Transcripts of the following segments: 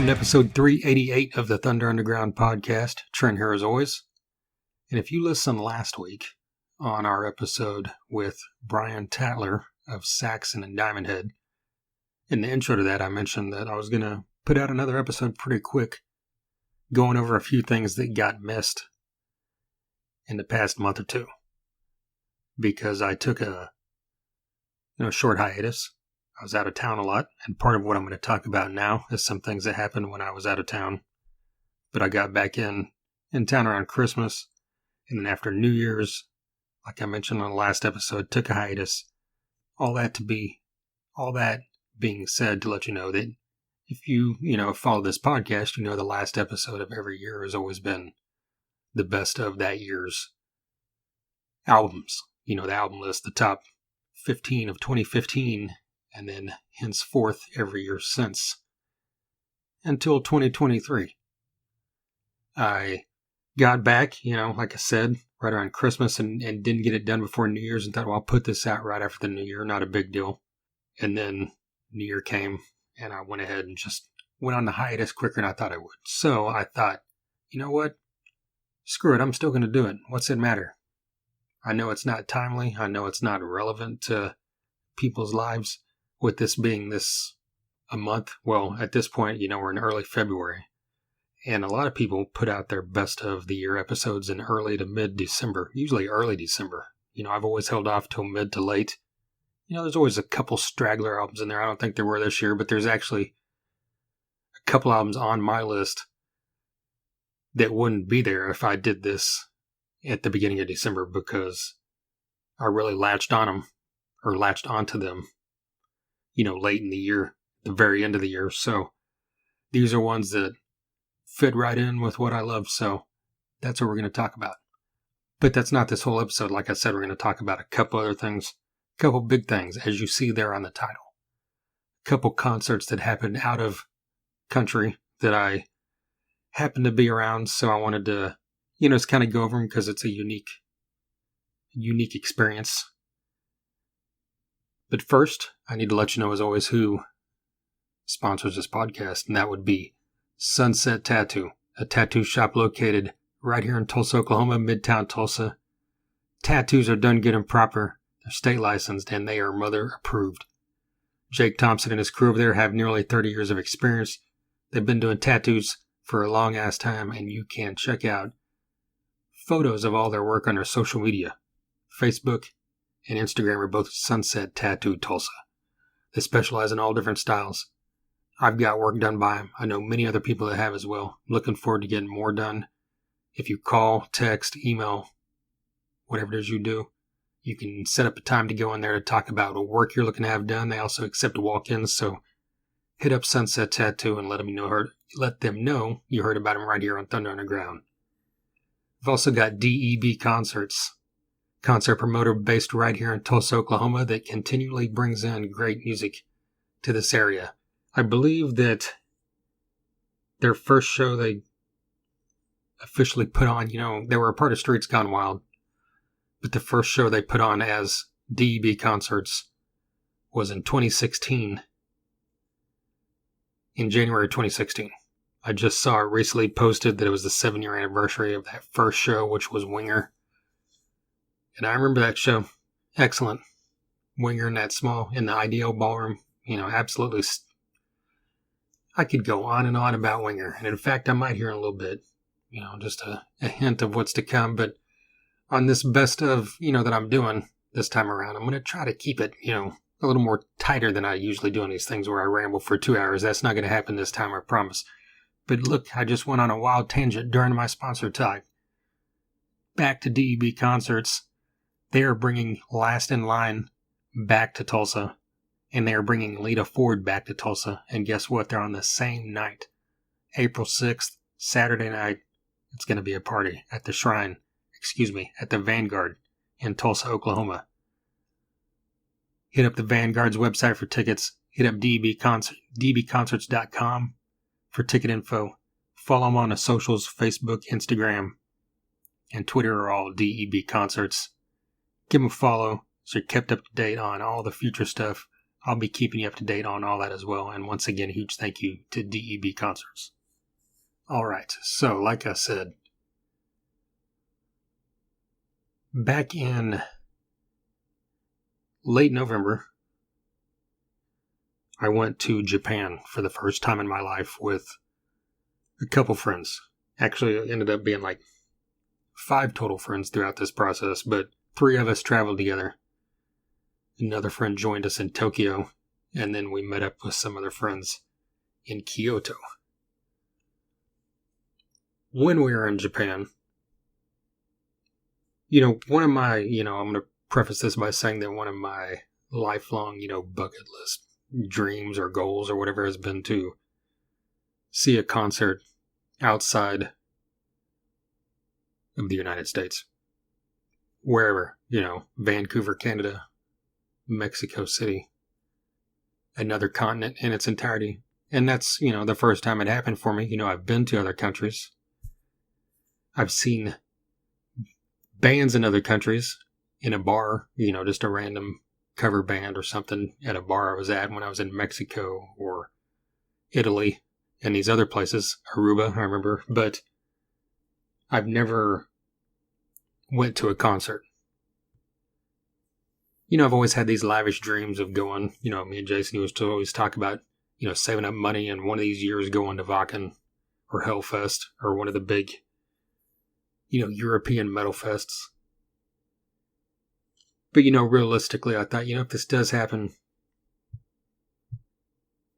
Welcome to episode 388 of the Thunder Underground podcast. Trent here as always. And if you listened last week on our episode with Brian Tatler of Saxon and Diamond Head, in the intro to that I mentioned that I was going to put out another episode pretty quick, going over a few things that got missed in the past month or two. Because I took a short hiatus. I was out of town a lot, and part of what I'm going to talk about now is some things that happened when I was out of town. But I got back in town around Christmas, and then after New Year's, like I mentioned on the last episode, took a hiatus. All that being said, to let you know that if you follow this podcast, the last episode of every year has always been the best of that year's albums. The album list, the top 15 of 2015, and then henceforth every year since, until 2023. I got back, like I said, right around Christmas and didn't get it done before New Year's and thought, well, I'll put this out right after the New Year, not a big deal. And then New Year came and I went ahead and just went on the hiatus quicker than I thought I would. So I thought, you know what? Screw it, I'm still going to do it. What's it matter? I know it's not timely. I know it's not relevant to people's lives. With this being a month, well, at this point, we're in early February. And a lot of people put out their best of the year episodes in early to mid-December, usually early December. I've always held off till mid to late. There's always a couple straggler albums in there. I don't think there were this year, but there's actually a couple albums on my list that wouldn't be there if I did this at the beginning of December, because I really latched onto them, late in the year, the very end of the year. So these are ones that fit right in with what I love. So that's what we're going to talk about. But that's not this whole episode. Like I said, we're going to talk about a couple other things, a couple big things, as you see there on the title. A couple concerts that happened out of country that I happened to be around. So I wanted to, just kind of go over them because it's a unique experience. But first, I need to let you know, as always, who sponsors this podcast, and that would be Sunset Tattoo, a tattoo shop located right here in Tulsa, Oklahoma, Midtown Tulsa. Tattoos are done good and proper. They're state licensed, and they are mother approved. Jake Thompson and his crew over there have nearly 30 years of experience. They've been doing tattoos for a long ass time, and you can check out photos of all their work on their social media. Facebook and Instagram are both Sunset Tattoo Tulsa. They specialize in all different styles. I've got work done by them. I know many other people that have as well. Looking forward to getting more done. If you call, text, email, whatever it is you do, you can set up a time to go in there to talk about what work you're looking to have done. They also accept walk-ins, so hit up Sunset Tattoo and let them know you heard about them right here on Thunder Underground. We've also got DEB Concerts, concert promoter based right here in Tulsa, Oklahoma, that continually brings in great music to this area. I believe that their first show they officially put on, they were a part of Streets Gone Wild, but the first show they put on as DEB Concerts was in 2016, in January 2016. I just saw it recently posted that it was the 7-year anniversary of that first show, which was Winger. And I remember that show. Excellent. Winger in the Ideal Ballroom. Absolutely. I could go on and on about Winger. And in fact, I might hear in a little bit, just a hint of what's to come. But on this best of, that I'm doing this time around, I'm going to try to keep it, a little more tighter than I usually do on these things where I ramble for 2 hours. That's not going to happen this time, I promise. But look, I just went on a wild tangent during my sponsor talk. Back to DEB Concerts. They are bringing Last in Line back to Tulsa, and they are bringing Lita Ford back to Tulsa. And guess what? They're on the same night, April 6th, Saturday night. It's going to be a party at at the Vanguard in Tulsa, Oklahoma. Hit up the Vanguard's website for tickets. Hit up dbconcerts.com for ticket info. Follow them on the socials, Facebook, Instagram, and Twitter are all DEB Concerts. Give them a follow so you're kept up to date on all the future stuff, I'll be keeping you up to date on all that as well. And once again, huge thank you to DEB Concerts. All right, so like I said, back in late November, I went to Japan for the first time in my life with a couple friends. Actually, it ended up being like 5 total friends throughout this process, but 3 of us traveled together. Another friend joined us in Tokyo, and then we met up with some other friends in Kyoto. When we were in Japan, one of my, I'm going to preface this by saying that one of my lifelong, bucket list dreams or goals or whatever has been to see a concert outside of the United States. Wherever, Vancouver, Canada, Mexico City, another continent in its entirety. And that's, the first time it happened for me. I've been to other countries. I've seen bands in other countries in a bar, just a random cover band or something at a bar I was at when I was in Mexico or Italy and these other places, Aruba, I remember, but I've never went to a concert. I've always had these lavish dreams of going, me and Jason used to always talk about, saving up money and one of these years going to Wacken or Hellfest or one of the big, European metal fests. But, realistically, I thought, if this does happen,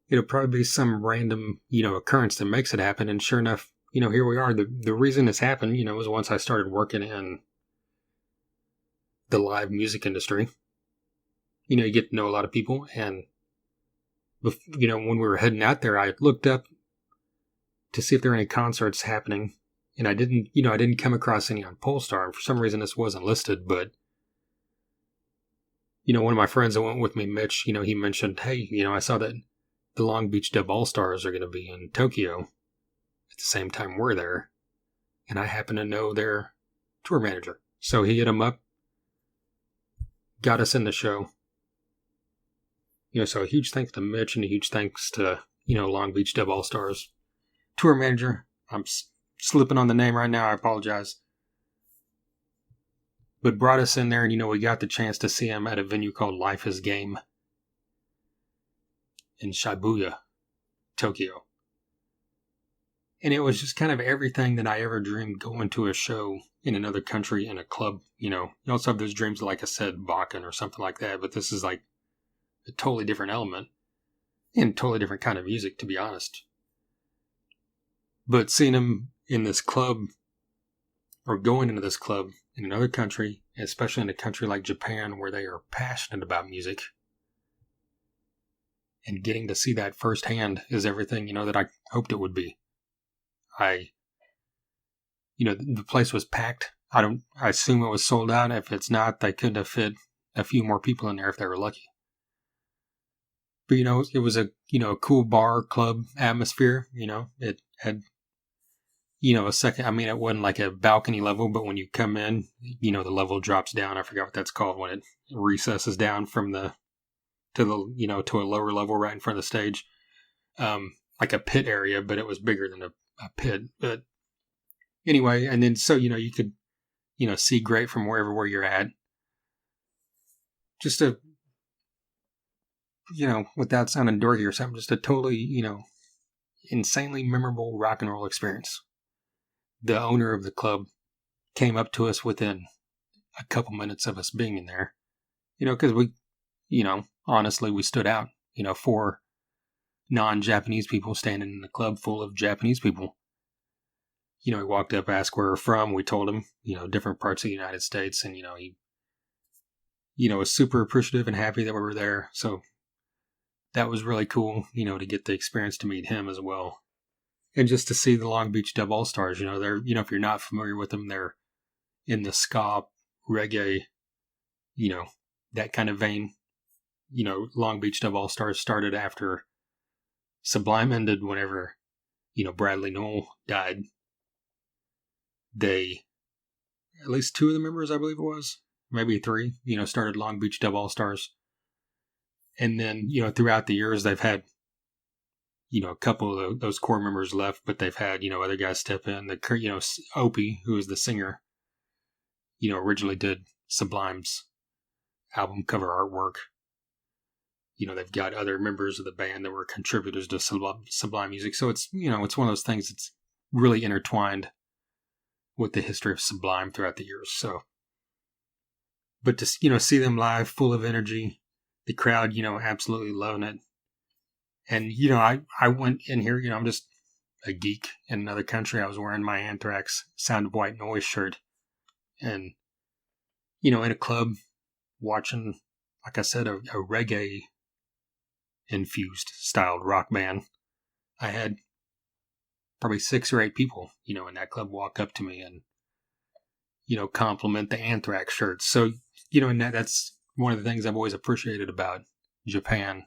it'll probably be some random, occurrence that makes it happen. And sure enough, here we are. The reason this happened, was once I started working in the live music industry. You get to know a lot of people. And, when we were heading out there, I looked up to see if there were any concerts happening. And I didn't come across any on Polestar. And for some reason, this wasn't listed. But, one of my friends that went with me, Mitch, he mentioned, hey, I saw that the Long Beach Dub All-Stars are going to be in Tokyo at the same time we're there. And I happen to know their tour manager. So he hit him up, got us in the show. So a huge thanks to Mitch and a huge thanks to, Long Beach Dub All-Stars tour manager. I'm slipping on the name right now. I apologize. But brought us in there and, we got the chance to see him at a venue called Life is Game in Shibuya, Tokyo. And it was just kind of everything that I ever dreamed going to a show in another country in a club. You also have those dreams, like I said, Wacken or something like that. But this is like a totally different element and totally different kind of music, to be honest. But seeing him in this club or going into this club in another country, especially in a country like Japan where they are passionate about music, and getting to see that firsthand is everything, that I hoped it would be. The place was packed. I assume it was sold out. If it's not, they could have fit a few more people in there if they were lucky. But, it was a cool bar club atmosphere. It had, a second, it wasn't like a balcony level, but when you come in, the level drops down. I forgot what that's called when it recesses down from to a lower level right in front of the stage. Like a pit area, but it was bigger than a pit. But anyway, and then so, you could, see great from where you're at. Just a, without sounding dorky or something, just a totally, insanely memorable rock and roll experience. The owner of the club came up to us within a couple minutes of us being in there, because we, honestly, we stood out, 4 non-Japanese people standing in the club full of Japanese people. He walked up, asked where we're from. We told him, different parts of the United States. And, he, was super appreciative and happy that we were there. So that was really cool, to get the experience to meet him as well. And just to see the Long Beach Dub All-Stars, they're, if you're not familiar with them, they're in the ska, reggae, that kind of vein. Long Beach Dub All-Stars started after Sublime ended whenever, Bradley Nowell died. They, at least 2 of the members, I believe it was, maybe 3, started Long Beach Dub All-Stars. And then, throughout the years, they've had, a couple of those core members left, but they've had, other guys step in. Opie, who is the singer, originally did Sublime's album cover artwork. They've got other members of the band that were contributors to Sublime music. So it's, it's one of those things that's really intertwined with the history of Sublime throughout the years. So, but to, see them live, full of energy, the crowd, absolutely loving it. And, I went in here, I'm just a geek in another country. I was wearing my Anthrax Sound of White Noise shirt. And, in a club watching, like I said, a reggae infused styled rock band. I had probably 6 or 8 people, in that club walk up to me and, compliment the Anthrax shirts. So, and that's one of the things I've always appreciated about Japan,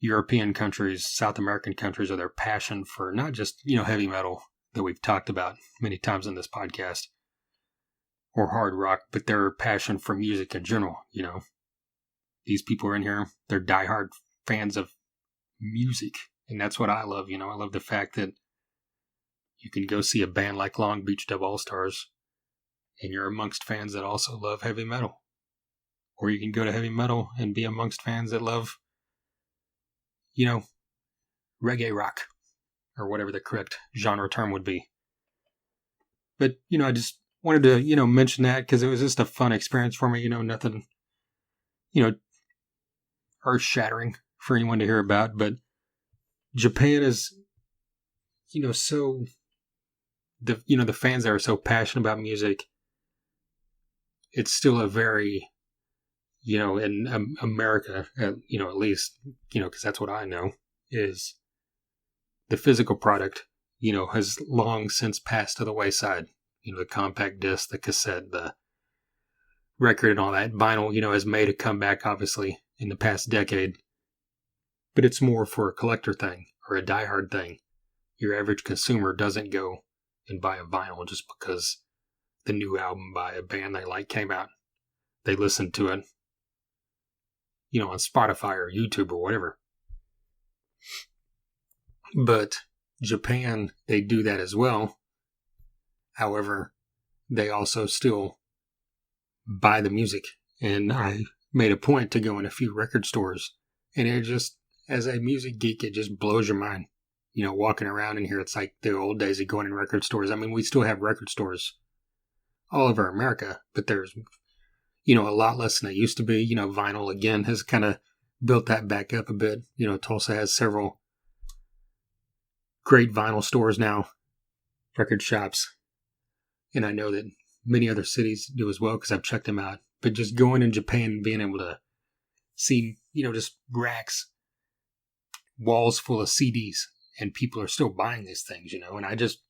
European countries, South American countries, are their passion for not just, heavy metal that we've talked about many times in this podcast, or hard rock, but their passion for music in general. These people are in here, they're diehard fans of music. And that's what I love. I love the fact that you can go see a band like Long Beach Dub All-Stars and you're amongst fans that also love heavy metal. Or you can go to heavy metal and be amongst fans that love, reggae rock, or whatever the correct genre term would be. But, I just wanted to, mention that because it was just a fun experience for me. Nothing, earth-shattering for anyone to hear about. But Japan is, so, the fans that are so passionate about music, it's still a very, in America, at least, because that's what I know, is the physical product, has long since passed to the wayside. The compact disc, the cassette, the record and all that. Vinyl, has made a comeback, obviously, in the past decade. But it's more for a collector thing or a diehard thing. Your average consumer doesn't go and buy a vinyl just because the new album by a band they like came out. They listen to it, on Spotify or YouTube or whatever. But Japan, they do that as well. However, they also still buy the music. And I made a point to go in a few record stores. And it just, as a music geek, it just blows your mind. Walking around in here, it's like the old days of going in record stores. I mean, we still have record stores all over America, but there's, a lot less than it used to be. Vinyl, again, has kind of built that back up a bit. Tulsa has several great vinyl stores now, record shops. And I know that many other cities do as well because I've checked them out. But just going in Japan and being able to see, just racks, walls full of CDs, and people are still buying these things, And I just,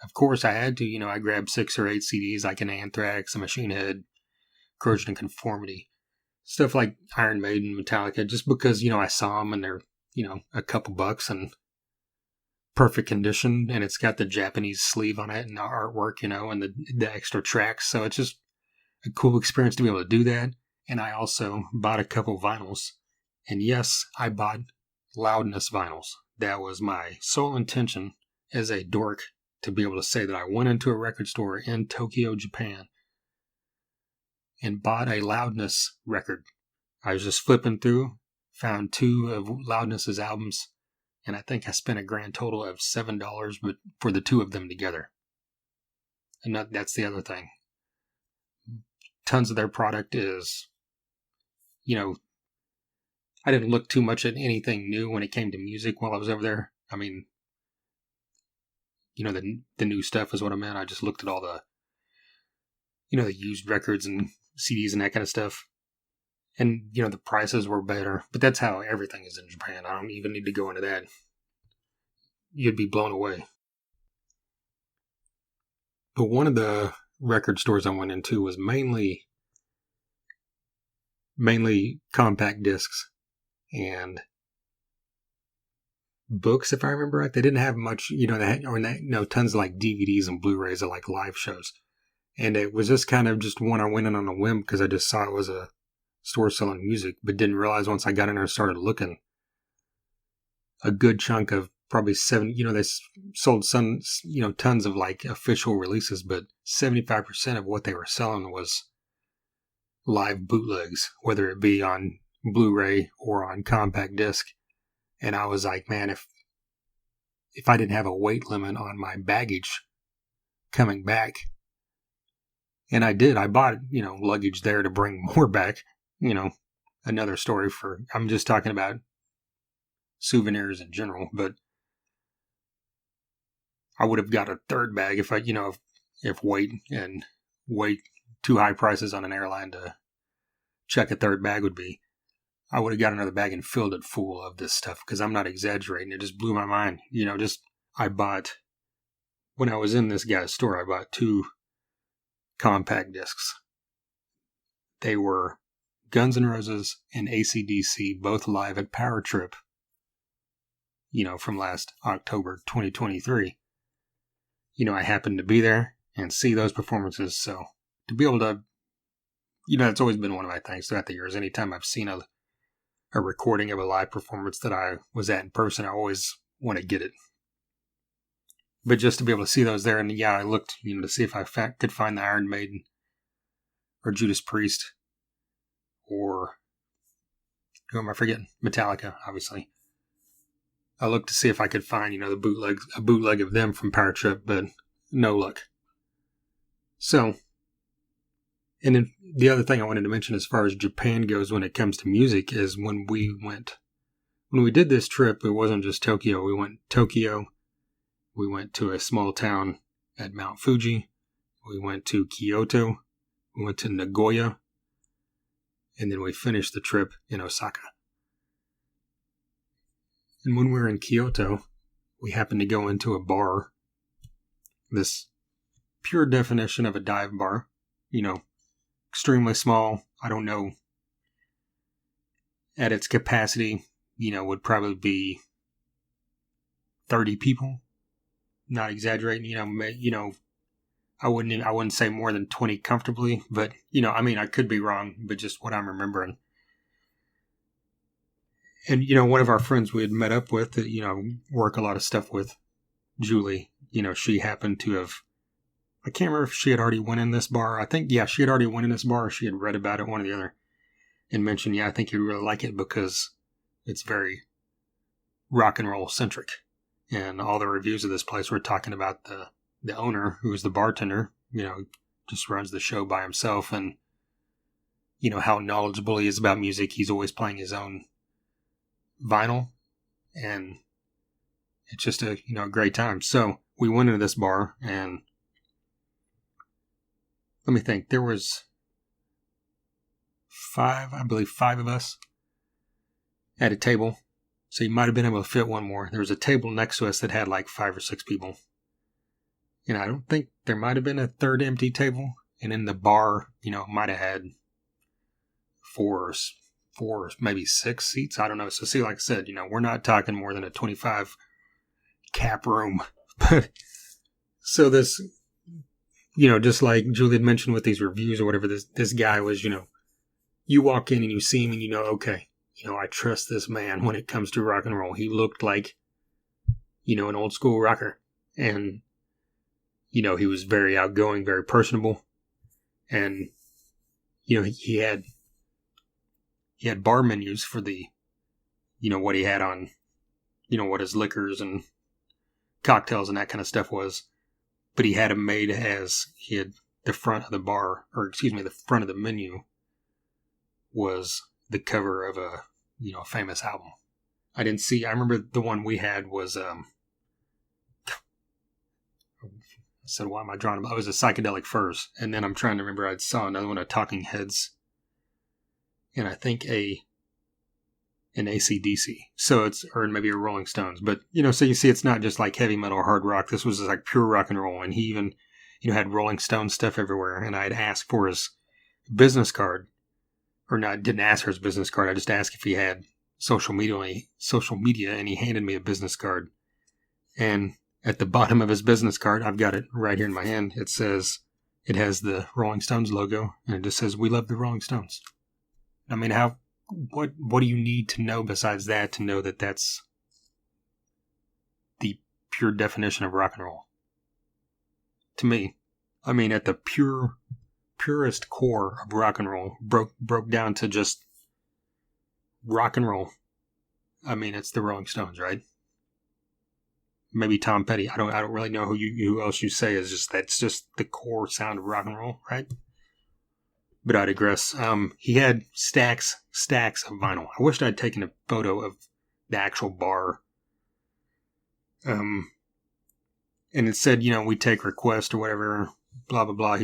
of course, I had to, I grabbed 6 or 8 CDs like an Anthrax, a Machine Head, Corrosion and Conformity, stuff like Iron Maiden, Metallica, just because, I saw them and they're, a couple bucks and perfect condition, and it's got the Japanese sleeve on it and the artwork, and the extra tracks. So it's just a cool experience to be able to do that. And I also bought a couple vinyls. And yes, I bought Loudness vinyls. That was my sole intention as a dork, to be able to say that I went into a record store in Tokyo, Japan, and bought a Loudness record. I was just flipping through, found 2 of Loudness's albums, and I think I spent a grand total of $7 but for the 2 of them together. And that's the other thing. Tons of their product is, I didn't look too much at anything new when it came to music while I was over there. I mean, the new stuff is what I meant. I just looked at all the, the used records and CDs and that kind of stuff. And, the prices were better. But that's how everything is in Japan. I don't even need to go into that. You'd be blown away. But one of the record stores I went into was mainly compact discs and books, if I remember right. They didn't have much, they had tons of like DVDs and Blu-rays of like live shows. And it was just kind of just one I went in on a whim because I just saw it was a stores selling music, but didn't realize once I got in there and started looking, a good chunk of probably they sold some, tons of like official releases, but 75% of what they were selling was live bootlegs, whether it be on Blu-ray or on compact disc. And I was like, man, if I didn't have a weight limit on my baggage coming back, and I did, I bought, luggage there to bring more back, another story I'm just talking about souvenirs in general, but I would have got a third bag if if weight too high prices on an airline to check a third bag would be. I would have got another bag and filled it full of this stuff, because I'm not exaggerating. It just blew my mind. When I was in this guy's store, I bought 2 compact discs. They were Guns N' Roses and AC/DC, both live at Power Trip, from last October 2023. I happened to be there and see those performances, so to be able to, it's always been one of my things throughout the years. Anytime I've seen a recording of a live performance that I was at in person, I always want to get it. But just to be able to see those there, and I looked, to see if I could find the Iron Maiden or Judas Priest or, who am I forgetting? Metallica, obviously. I looked to see if I could find, a bootleg of them from Power Trip, but no luck. So, and then the other thing I wanted to mention as far as Japan goes when it comes to music is when we did this trip, it wasn't just Tokyo. We went Tokyo, we went to a small town at Mount Fuji, we went to Kyoto, we went to Nagoya, and then we finished the trip in Osaka. And when we were in Kyoto, we happened to go into a bar, this pure definition of a dive bar, extremely small. I don't know, at its capacity, would probably be 30 people. Not exaggerating, I wouldn't say more than 20 comfortably, but, I could be wrong, but just what I'm remembering. And, one of our friends we had met up with, that, work a lot of stuff with, Julie, she happened to have, I can't remember if she had already went in this bar. I think, she had already went in this bar, or she had read about it, one or the other, and mentioned, I think you'd really like it because it's very rock and roll centric. And all the reviews of this place were talking about the owner, who's the bartender, just runs the show by himself, and, how knowledgeable he is about music. He's always playing his own vinyl, and it's just a great time. So we went into this bar, and let me think, there was 5 of us at a table, so you might have been able to fit one more. There was a table next to us that had like 5 or 6 people, and I don't think there might have been a third empty table, and in the bar, might have had 4 or maybe 6 seats. I don't know. So see, like I said, we're not talking more than a 25 cap room. But so this, just like Julie had mentioned with these reviews or whatever, this guy was, you walk in and you see him and okay, I trust this man when it comes to rock and roll. He looked like, an old school rocker. And, he was very outgoing, very personable. And, he had bar menus for the, what he had on, what his liquors and cocktails and that kind of stuff was. But he had them made as he had the front of the bar, the front of the menu was the cover of a, famous album. I remember the one we had was, I said, why am I drawing about? It was a Psychedelic Furs. And then I'm trying to remember, I saw another one of Talking Heads. And I think an AC/DC. So or maybe a Rolling Stones. But, so you see it's not just like heavy metal or hard rock. This was like pure rock and roll. And he even, had Rolling Stone stuff everywhere. And I'd asked for his business card. Or no, I didn't ask for his business card. I just asked if he had social media, and he handed me a business card. And at the bottom of his business card, I've got it right here in my hand. It has the Rolling Stones logo, and it just says, "We love the Rolling Stones." I mean, what do you need to know besides that to know that that's the pure definition of rock and roll? To me, I mean, at the purest core of rock and roll, broke down to just rock and roll. I mean, it's the Rolling Stones, right? Maybe Tom Petty. I don't really know who else you say is just that's just the core sound of rock and roll, right? But I digress. He had stacks of vinyl. I wished I'd taken a photo of the actual bar. And it said, we take requests or whatever, blah blah blah.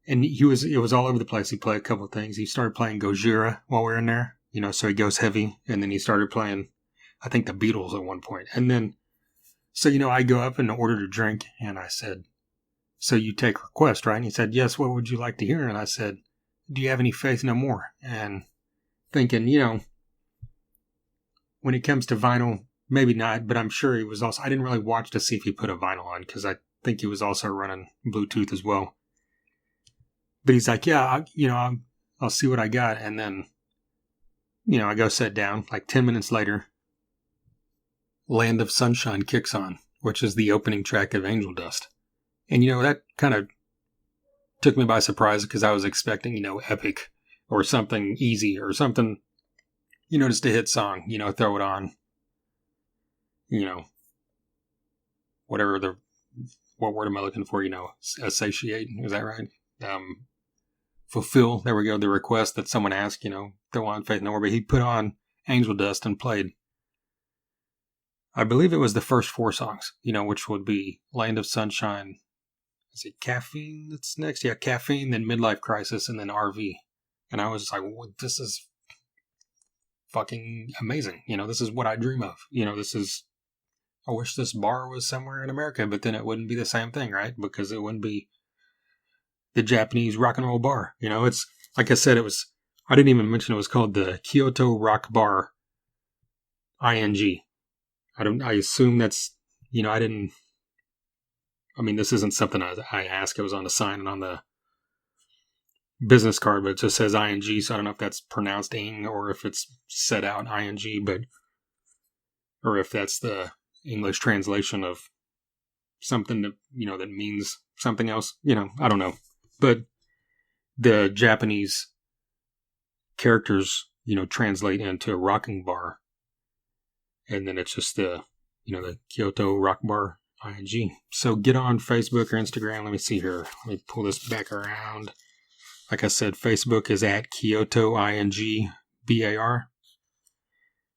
It was all over the place. He played a couple of things. He started playing Gojira while we were in there, so he goes heavy, and then he started playing, I think, the Beatles at one point. And then, so, I go up and ordered a drink, and I said, so you take requests, right? And he said, yes, what would you like to hear? And I said, do you have any Faith No More? And thinking, when it comes to vinyl, maybe not, but I'm sure he was also, I didn't really watch to see if he put a vinyl on, because I think he was also running Bluetooth as well. But he's like, yeah, I'll see what I got. And then, I go sit down. Like 10 minutes later, Land of Sunshine kicks on, which is the opening track of Angel Dust. And, that kind of took me by surprise because I was expecting, epic or something easy or something, just a hit song, throw it on, whatever what word am I looking for, satiate, is that right? Fulfill, there we go, the request that someone asked, throw on Faith No More, but he put on Angel Dust and played, I believe it was the first 4 songs, which would be Land of Sunshine, is it Caffeine that's next? Yeah, Caffeine, then Midlife Crisis, and then RV. And I was like, well, this is fucking amazing. This is what I dream of. I wish this bar was somewhere in America, but then it wouldn't be the same thing, right? Because it wouldn't be the Japanese rock and roll bar. It's like I said, I didn't even mention it was called the Kyoto Rock Bar ING. I assume that's, this isn't something I asked. It was on the sign and on the business card, but it just says ING. So I don't know if that's pronounced ing or if it's set out ING, or if that's the English translation of something that, that means something else. I don't know. But the Japanese characters, translate into a rocking bar. And then it's just the Kyoto Rock Bar ING. So get on Facebook or Instagram. Let me see here. Let me pull this back around. Like I said, Facebook is at Kyoto ING BAR.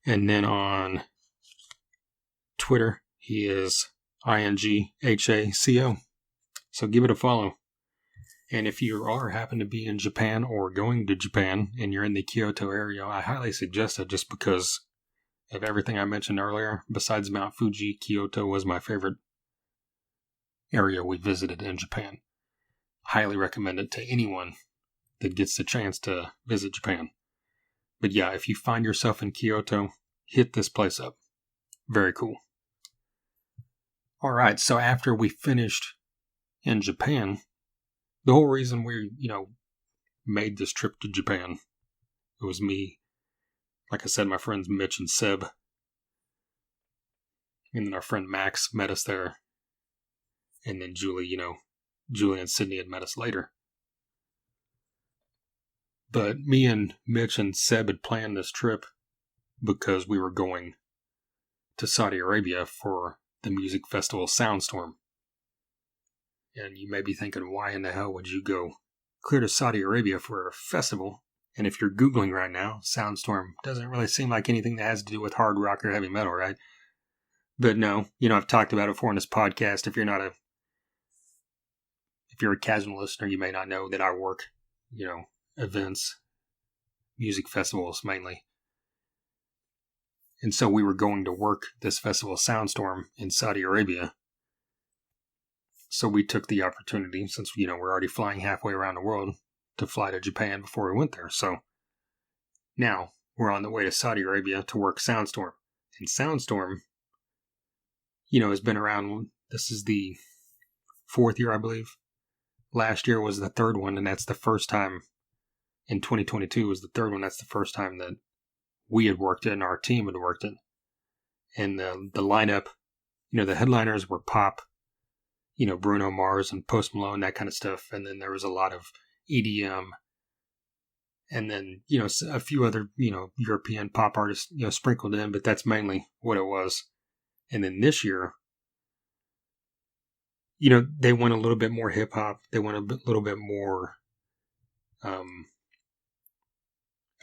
And then on Twitter, he is INGHACO. So give it a follow. And if you happen to be in Japan or going to Japan and you're in the Kyoto area, I highly suggest it just because of everything I mentioned earlier. Besides Mount Fuji, Kyoto was my favorite area we visited in Japan. Highly recommend it to anyone that gets the chance to visit Japan. But yeah, if you find yourself in Kyoto, hit this place up. Very cool. All right, so after we finished in Japan, the whole reason we, made this trip to Japan, it was me, like I said, my friends Mitch and Seb, and then our friend Max met us there, and then Julie, Julie and Sydney had met us later. But me and Mitch and Seb had planned this trip because we were going to Saudi Arabia for the music festival Soundstorm. And you may be thinking, why in the hell would you go clear to Saudi Arabia for a festival? And if you're Googling right now, Soundstorm doesn't really seem like anything that has to do with hard rock or heavy metal, right? But no, I've talked about it before in this podcast. If you're a casual listener, you may not know that I work, events, music festivals mainly. And so we were going to work this festival Soundstorm in Saudi Arabia. So we took the opportunity, since, we're already flying halfway around the world, to fly to Japan before we went there. So now we're on the way to Saudi Arabia to work Soundstorm. And Soundstorm, has been around. This is the 4th year, I believe. Last year was the 3rd one, and that's the first time in 2022 was the third one. That's the first time that we had worked it and our team had worked it. And the lineup, the headliners were pop, Bruno Mars and Post Malone, that kind of stuff. And then there was a lot of EDM. And then, a few other, European pop artists, sprinkled in, but that's mainly what it was. And then this year, they went a little bit more hip hop. They went a little bit more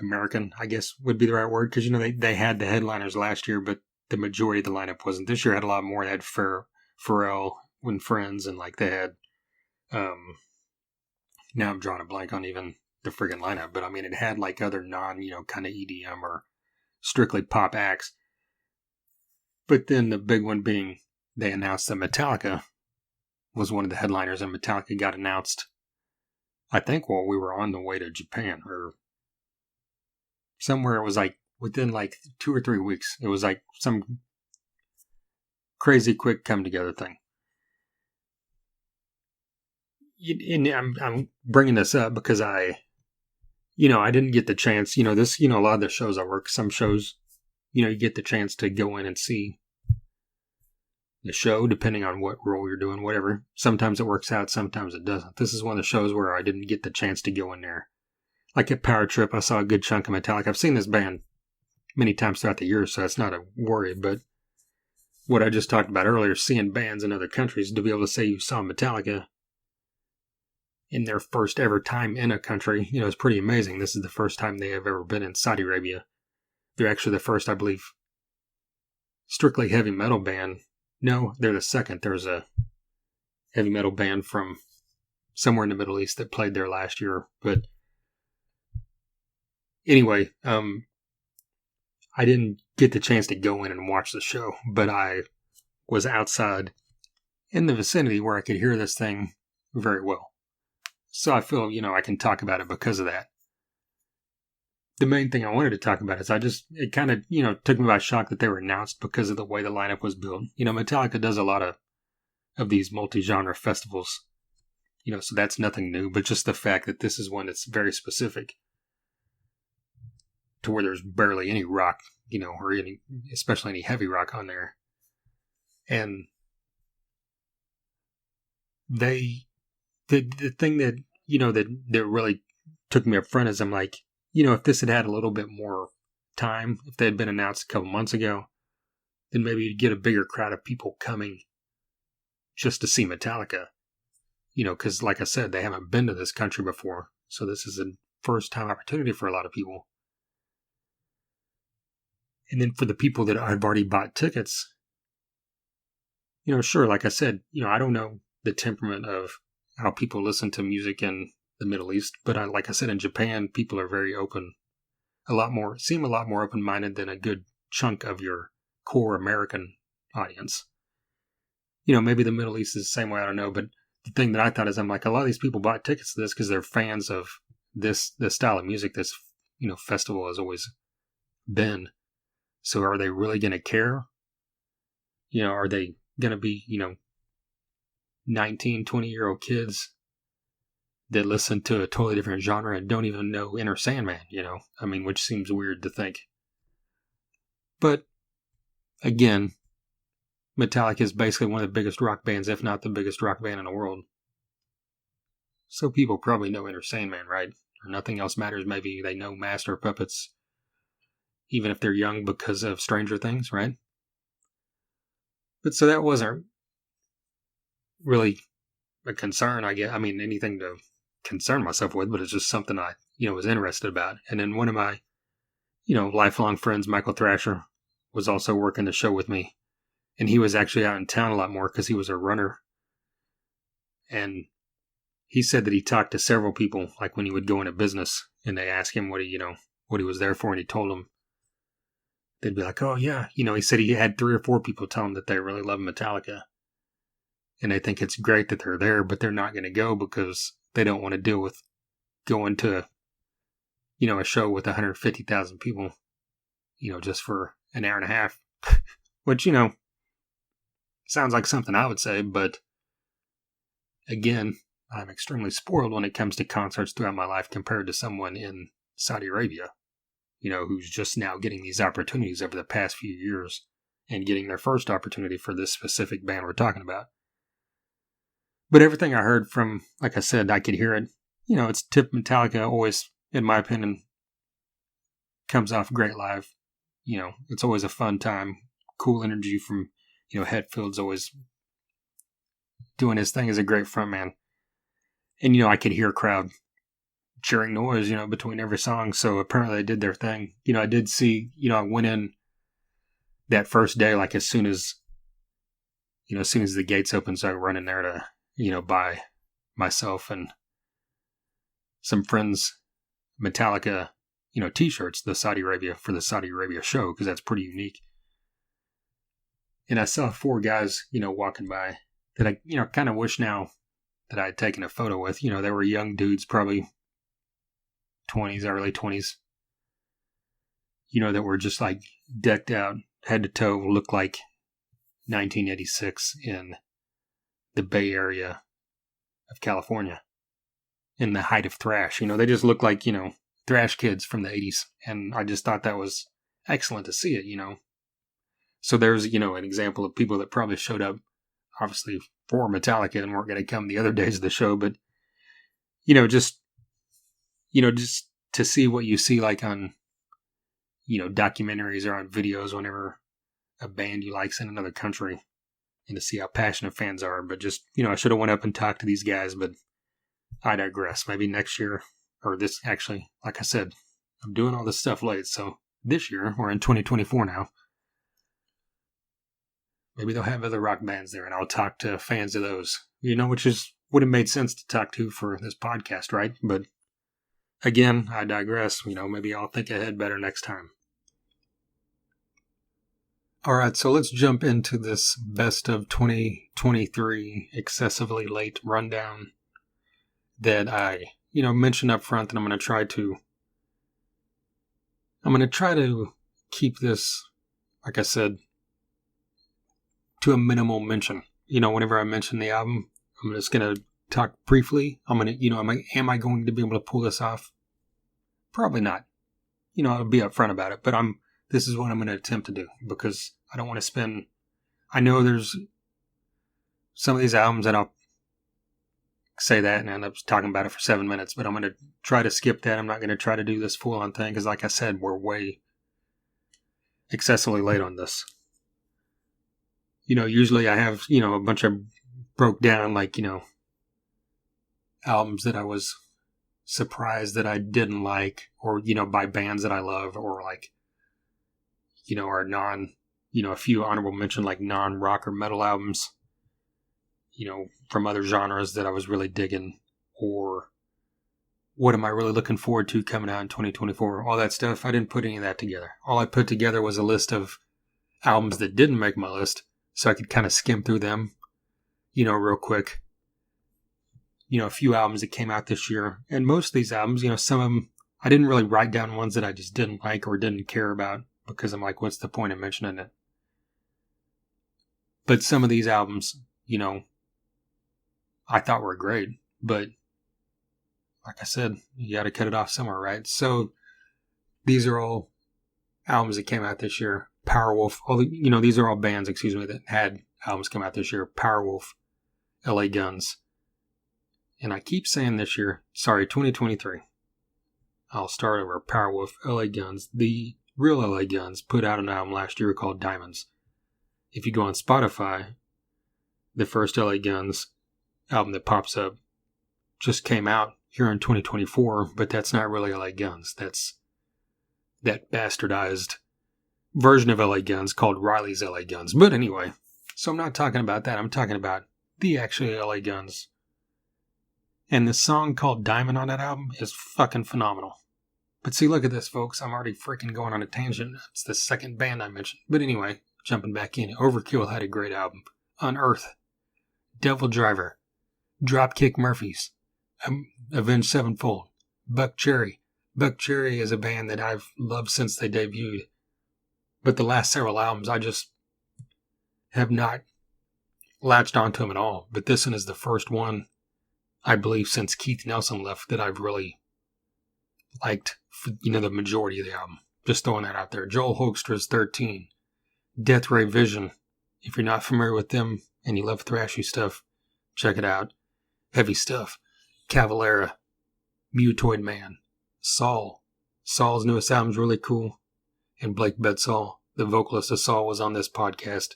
American, I guess would be the right word. Because, they had the headliners last year, but the majority of the lineup wasn't. This year had a lot more. They had Pharrell and Friends, and they had, now I'm drawing a blank on even the friggin' lineup, but I mean, it had other non, kind of EDM or strictly pop acts. But then the big one being they announced that Metallica was one of the headliners, and Metallica got announced, I think, while we were on the way to Japan, or somewhere. It was within 2 or 3 weeks. It was some crazy quick come together thing. And I'm bringing this up because I didn't get the chance, this, a lot of the shows I work, some shows, you get the chance to go in and see the show, depending on what role you're doing, whatever. Sometimes it works out, sometimes it doesn't. This is one of the shows where I didn't get the chance to go in there. At Power Trip, I saw a good chunk of Metallica. I've seen this band many times throughout the year, so that's not a worry. But what I just talked about earlier, seeing bands in other countries, to be able to say you saw Metallica in their first ever time in a country, is pretty amazing. This is the first time they have ever been in Saudi Arabia. They're actually the first, I believe, strictly heavy metal band. No, they're the second. There's a heavy metal band from somewhere in the Middle East that played there last year. But anyway, I didn't get the chance to go in and watch the show, but I was outside in the vicinity where I could hear this thing very well. So I feel, I can talk about it because of that. The main thing I wanted to talk about is it kind of, took me by shock that they were announced because of the way the lineup was built. Metallica does a lot of these multi-genre festivals, so that's nothing new, but just the fact that this is one that's very specific to where there's barely any rock, or especially any heavy rock on there. And the thing that, that really took me up front is I'm like, if this had a little bit more time, if they had been announced a couple months ago, then maybe you'd get a bigger crowd of people coming just to see Metallica. Because like I said, they haven't been to this country before. So this is a first time opportunity for a lot of people. And then for the people that have already bought tickets, sure, like I said, I don't know the temperament of how people listen to music in the Middle East, but like I said, in Japan, people are very open, seem a lot more open-minded than a good chunk of your core American audience. Maybe the Middle East is the same way, I don't know, but the thing that I thought is I'm like, a lot of these people bought tickets to this because they're fans of this style of music, this, festival has always been. So are they really going to care? Are they going to be, 19, 20-year-old kids that listen to a totally different genre and don't even know Enter Sandman, which seems weird to think. But again, Metallica is basically one of the biggest rock bands, if not the biggest rock band in the world. So people probably know Enter Sandman, right? Or Nothing Else Matters. Maybe they know Master of Puppets, even if they're young because of Stranger Things, right? But so that wasn't really a concern, I guess. Anything to concern myself with, but it's just something I, was interested about. And then one of my, lifelong friends, Michael Thrasher, was also working the show with me. And he was actually out in town a lot more because he was a runner. And he said that he talked to several people, when he would go into business and they asked him what he was there for, and he told them, they'd be like, oh yeah. He said he had 3 or 4 people tell him that they really love Metallica. And they think it's great that they're there, but they're not going to go because they don't want to deal with going to, a show with 150,000 people, just for an hour and a half. Which, sounds like something I would say, but again, I'm extremely spoiled when it comes to concerts throughout my life compared to someone in Saudi Arabia, who's just now getting these opportunities over the past few years and getting their first opportunity for this specific band we're talking about. But everything I heard from, like I said, I could hear it. It's Metallica always, in my opinion, comes off great live. It's always a fun time. Cool energy from, Hetfield's always doing his thing as a great frontman. And, I could hear a crowd cheering noise, between every song. So apparently they did their thing. I did see, I went in that first day, like as soon as the gates opened, so I run in there to, buy myself and some friends Metallica, t-shirts, for the Saudi Arabia show, because that's pretty unique. And I saw 4 guys, walking by that I, kind of wish now that I had taken a photo with. They were young dudes, probably 20s, early 20s, that were just like decked out, head to toe, looked like 1986 in the Bay Area of California, in the height of thrash. They just looked like, thrash kids from the 80s. And I just thought that was excellent to see it, So there's, an example of people that probably showed up, obviously, for Metallica and weren't going to come the other days of the show. But, just to see what you see like on, documentaries or on videos whenever a band you like's in another country, and to see how passionate fans are. But just, I should have went up and talked to these guys, but I digress. Maybe next year, or this, actually, like I said, I'm doing all this stuff late. So this year, we're in 2024 now. Maybe they'll have other rock bands there, and I'll talk to fans of those, which would have made sense to talk to for this podcast, right? But again, I digress. Maybe I'll think ahead better next time. All right, so let's jump into this best of 2023 excessively late rundown that I, mentioned up front that I'm going to try to keep this, like I said, to a minimal mention. Whenever I mention the album, I'm just going to talk briefly. I'm going to, am I going to be able to pull this off? Probably not. I'll be upfront about it, but this is what I'm going to attempt to do, because I don't want to spend, I know there's some of these albums that I'll say that and end up talking about it for 7 minutes, but I'm going to try to skip that. I'm not going to try to do this full on thing, because like I said, we're way excessively late on this. Usually I have, a bunch of broke down, like, albums that I was surprised that I didn't like, or, by bands that I love, or like, or a few honorable mention, like non-rock or metal albums, from other genres that I was really digging, or what am I really looking forward to coming out in 2024, all that stuff. I didn't put any of that together. All I put together was a list of albums that didn't make my list, so I could kind of skim through them, real quick. A few albums that came out this year. And most of these albums, some of them, I didn't really write down ones that I just didn't like or didn't care about, because I'm like, what's the point of mentioning it? But some of these albums, I thought were great. But like I said, you got to cut it off somewhere, right? So these are all albums that came out this year. Powerwolf, these are all bands, that had albums come out this year. Powerwolf, LA Guns. And I keep saying this year, 2023. I'll start over. Powerwolf, LA Guns. The real LA Guns put out an album last year called Diamonds. If you go on Spotify, the first LA Guns album that pops up just came out here in 2024, but that's not really LA Guns. That's that bastardized version of LA Guns called Riley's LA Guns. But anyway, so I'm not talking about that. I'm talking about the actual LA Guns. And the song called Diamond on that album is fucking phenomenal. But see, look at this, folks. I'm already freaking going on a tangent. It's the second band I mentioned. But anyway, jumping back in, Overkill had a great album. Unearth, Devil Driver, Dropkick Murphys, Avenged Sevenfold, Buck Cherry. Buck Cherry is a band that I've loved since they debuted. But the last several albums, I just have not latched onto them at all. But this one is the first one I believe, since Keith Nelson left that I've really liked, the majority of the album. Just throwing that out there. Joel Hoekstra's 13. Death Ray Vision. If you're not familiar with them and you love thrashy stuff, check it out. Heavy stuff. Cavalera. Mutoid Man. Saul. Saul's newest album's really cool. And Blake Bedsall, the vocalist of Saul, was on this podcast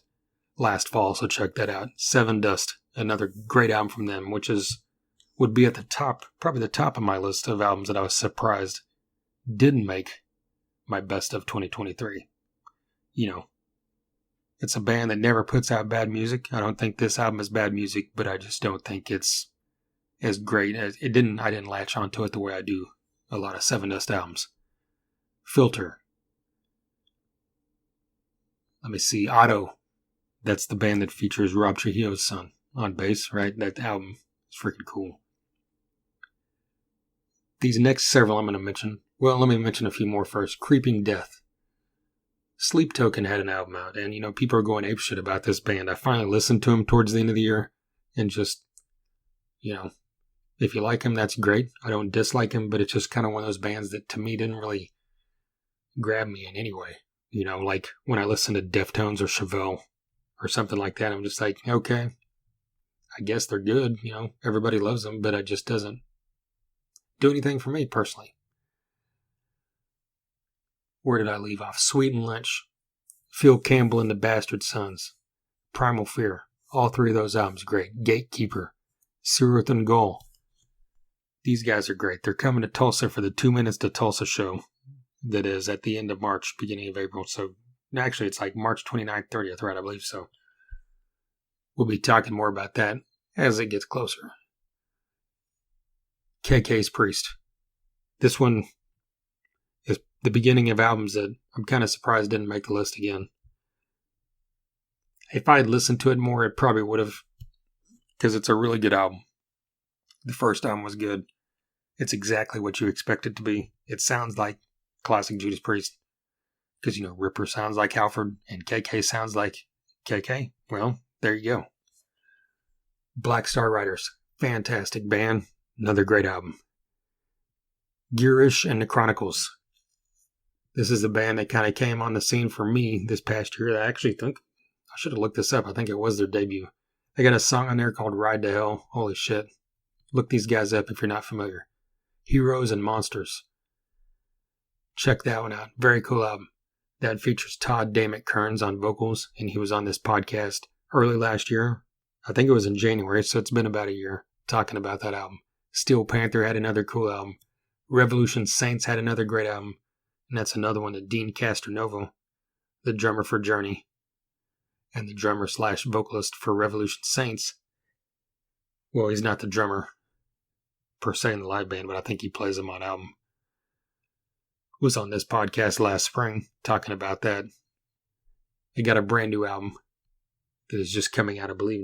last fall, so check that out. Seven Dust, another great album from them, which would be at the top, probably the top of my list of albums that I was surprised didn't make my best of 2023. It's a band that never puts out bad music. I don't think this album is bad music, but I just don't think it's as great as I didn't latch onto it the way I do a lot of Seven Dust albums. Filter. Let me see. Otto. That's the band that features Rob Trujillo's son on bass, right? That album is freaking cool. These next several I'm going to mention. Well, let me mention a few more first. Creeping Death. Sleep Token had an album out, and, people are going apeshit about this band. I finally listened to them towards the end of the year, and just, if you like them, that's great. I don't dislike them, but it's just kind of one of those bands that, to me, didn't really grab me in any way. Like when I listen to Deftones or Chevelle or something like that, I'm just like, okay, I guess they're good. Everybody loves them, but it just doesn't do anything for me personally. Where did I leave off? Sweet and Lynch, Phil Campbell and the Bastard Sons, Primal Fear. All three of those albums great. Gatekeeper, Siruth and Goal. These guys are great. They're coming to Tulsa for the 2 Minutes to Tulsa show that is at the end of March, beginning of April. So actually it's like March 29th, 30th, right? I believe so. We'll be talking more about that as it gets closer. KK's Priest. This one is the beginning of albums that I'm kind of surprised didn't make the list again. If I had listened to it more, it probably would have, because it's a really good album. The first album was good. It's exactly what you expect it to be. It sounds like classic Judas Priest. Because, Ripper sounds like Halford and KK sounds like KK. Well, there you go. Black Star Riders. Fantastic band. Another great album. Gearish and the Chronicles. This is the band that kind of came on the scene for me this past year. I actually think, I should have looked this up. I think it was their debut. They got a song on there called Ride to Hell. Holy shit. Look these guys up if you're not familiar. Heroes and Monsters. Check that one out. Very cool album. That features Todd Damon Kearns on vocals, and he was on this podcast early last year. I think it was in January, so it's been about a year talking about that album. Steel Panther had another cool album. Revolution Saints had another great album, and that's another one that Dean Castronovo, the drummer for Journey, and the drummer/vocalist for Revolution Saints. Well, he's not the drummer per se in the live band, but I think he plays them on album. Was on this podcast last spring talking about that. They got a brand new album that is just coming out, I believe,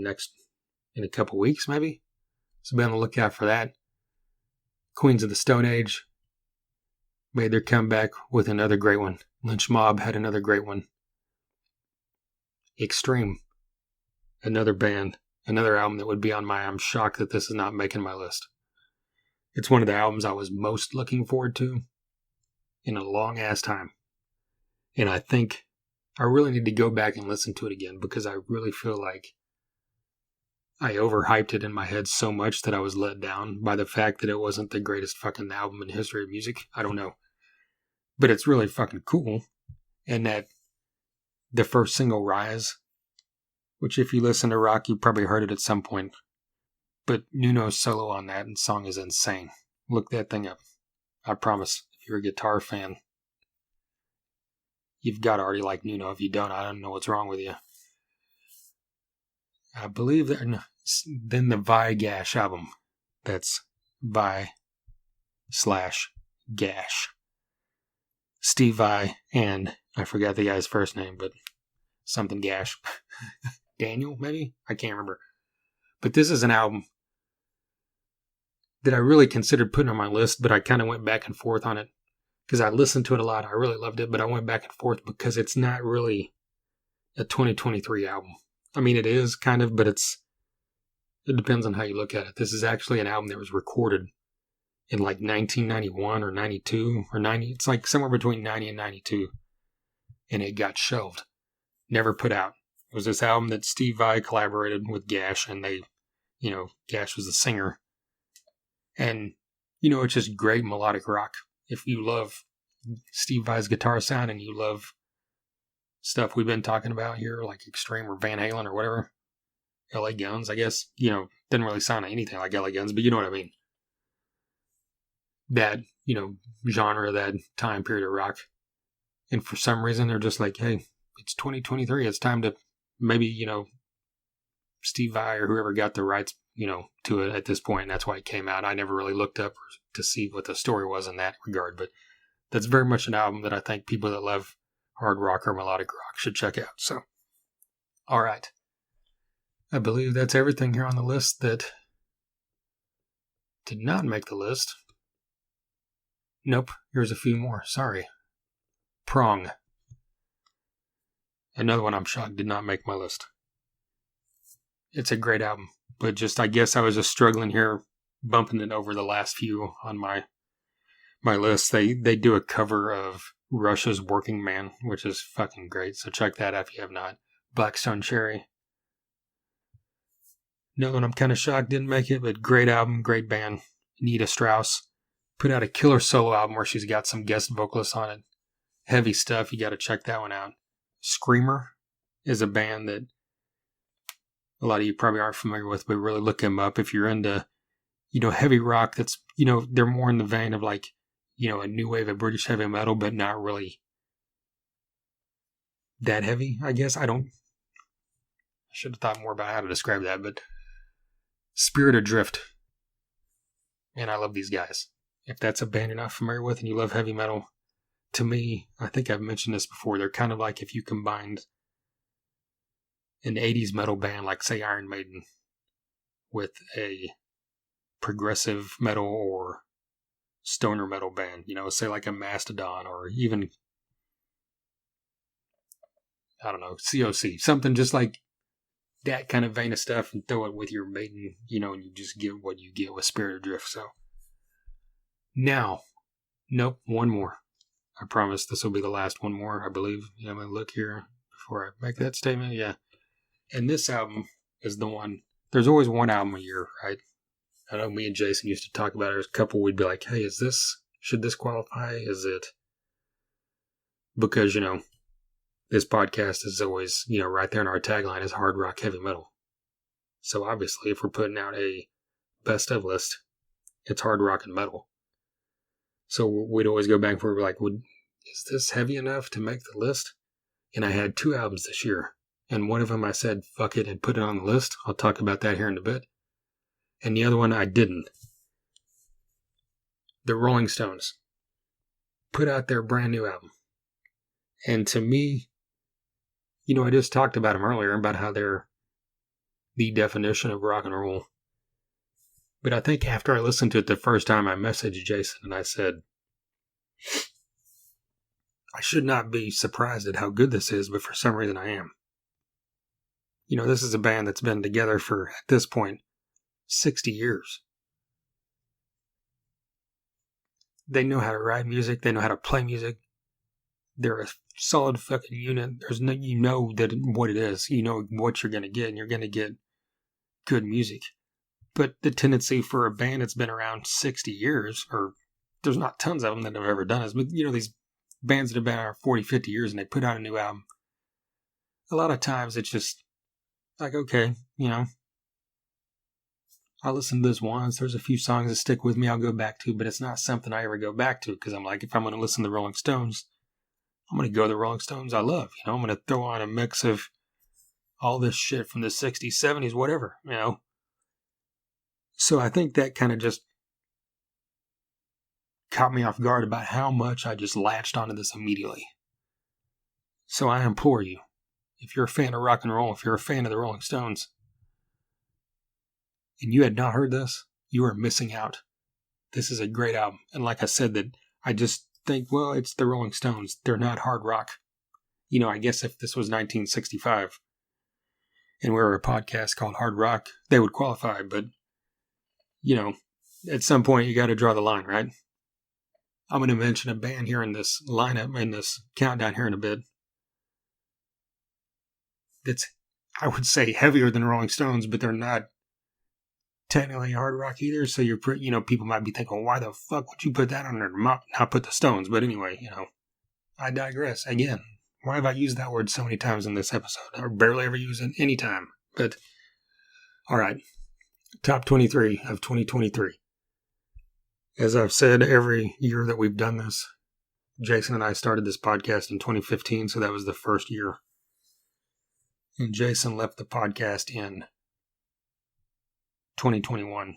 in a couple weeks, maybe. So be on the lookout for that. Queens of the Stone Age made their comeback with another great one. Lynch Mob had another great one. Extreme, another band, another album that would be on I'm shocked that this is not making my list. It's one of the albums I was most looking forward to in a long ass time. And I think I really need to go back and listen to it again because I really feel like I overhyped it in my head so much that I was let down by the fact that it wasn't the greatest fucking album in the history of music. I don't know. But it's really fucking cool. And that the first single, Rise, which if you listen to rock, you probably heard it at some point. But Nuno's solo on that song is insane. Look that thing up. I promise. If you're a guitar fan, you've got to already like Nuno. If you don't, I don't know what's wrong with you. I believe that then the Vi Gash album. That's Vi/Gash. Steve Vai and I forgot the guy's first name, but something Gash. Daniel, maybe? I can't remember. But this is an album that I really considered putting on my list, but I kind of went back and forth on it because I listened to it a lot. I really loved it, but I went back and forth because it's not really a 2023 album. I mean, it is kind of, but it's It depends on how you look at it. This is actually an album that was recorded in like 1991 or 92 or 90. It's like somewhere between 90 and 92. And it got shelved. Never put out. It was this album that Steve Vai collaborated with Gash, and they, Gash was the singer. And, it's just great melodic rock. If you love Steve Vai's guitar sound and you love stuff we've been talking about here, like Extreme or Van Halen or whatever, LA Guns, I guess, didn't really sound like anything like LA Guns, but you know what I mean. That, genre, that time period of rock. And for some reason, they're just like, hey, it's 2023. It's time to maybe, Steve Vai or whoever got the rights, to it at this point. And that's why it came out. I never really looked up to see what the story was in that regard. But that's very much an album that I think people that love hard rock or melodic rock should check out. So, all right. I believe that's everything here on the list that did not make the list. Nope, here's a few more. Sorry. Prong. Another one I'm shocked did not make my list. It's a great album, but I guess I was just struggling here, bumping it over the last few on my list. They do a cover of Rush's Working Man, which is fucking great, so check that out if you have not. Black Stone Cherry. Another one I'm kind of shocked didn't make it, but great album, great band. Nita Strauss put out a killer solo album where she's got some guest vocalists on it. Heavy stuff, you got to check that one out. Screamer is a band that a lot of you probably aren't familiar with, but really look them up if you're into, heavy rock. That's, they're more in the vein of like, a new wave of British heavy metal, but not really that heavy, I guess. I should have thought more about how to describe that, but Spirit Adrift. And I love these guys. If that's a band you're not familiar with and you love heavy metal, to me, I think I've mentioned this before, they're kind of like if you combined an 80s metal band like, say, Iron Maiden with a progressive metal or stoner metal band, say like a Mastodon or even, I don't know, COC, something just like that kind of vein of stuff, and throw it with your Maiden, and you just get what you get with Spirit Adrift. So now, nope, one more. I promise this will be the last one more, I believe. I'm going to look here before I make that statement. Yeah. And this album is the one. There's always one album a year, right? I know me and Jason used to talk about it. There's a couple we'd be like, hey, should this qualify? Is it? Because, this podcast is always, right there in our tagline is hard rock, heavy metal. So obviously, if we're putting out a best of list, it's hard rock and metal. So we'd always go back and forth, like, is this heavy enough to make the list? And I had 2 albums this year. And one of them I said, fuck it, and put it on the list. I'll talk about that here in a bit. And the other one I didn't. The Rolling Stones put out their brand new album. And to me, I just talked about them earlier, about how they're the definition of rock and roll. But I think after I listened to it the first time, I messaged Jason and I said, I should not be surprised at how good this is, but for some reason I am. This is a band that's been together for, at this point, 60 years. They know how to write music. They know how to play music. They're a solid fucking unit. There's no, what it is. You know what you're going to get, and you're going to get good music. But the tendency for a band that's been around 60 years, or there's not tons of them that have ever done this, but these bands that have been around 40, 50 years and they put out a new album, a lot of times it's just like, okay, I'll listen to this once. There's a few songs that stick with me I'll go back to, but it's not something I ever go back to because I'm like, if I'm going to listen to the Rolling Stones, I'm going to go to the Rolling Stones I love. I'm going to throw on a mix of all this shit from the 60s, 70s, whatever, So I think that kind of just caught me off guard about how much I just latched onto this immediately. So I implore you, if you're a fan of rock and roll, if you're a fan of the Rolling Stones, and you had not heard this, you are missing out. This is a great album. And like I said, that I just think, well, it's the Rolling Stones. They're not hard rock. I guess if this was 1965 and we were a podcast called Hard Rock, they would qualify. But, at some point you got to draw the line, right? I'm going to mention a band here in this lineup, in this countdown here in a bit. That's, I would say, heavier than Rolling Stones, but they're not technically hard rock either. So people might be thinking, well, why the fuck would you put that on there? Not put the Stones. But anyway, I digress. Again, why have I used that word so many times in this episode? I barely ever use it any time. But, all right. Top 23 of 2023. As I've said every year that we've done this, Jason and I started this podcast in 2015, so that was the first year. And Jason left the podcast in 2021.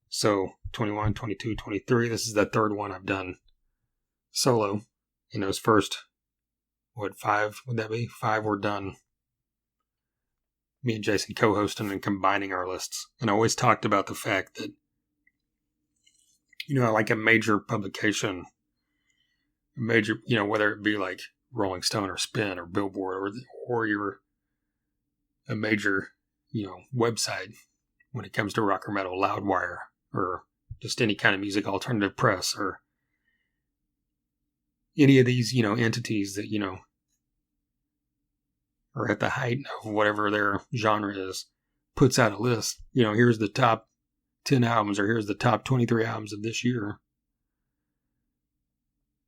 So 21, 22, 23, this is the third one I've done solo. In those first, 5 would that be? 5 were done. Me and Jason co-hosting and combining our lists. And I always talked about the fact that, like a major publication, whether it be like Rolling Stone or Spin or Billboard or you're a major, website when it comes to rock or metal, Loudwire, or just any kind of music alternative press, or any of these, entities that, are at the height of whatever their genre is, puts out a list. Here's the top 10 albums, or here's the top 23 albums of this year,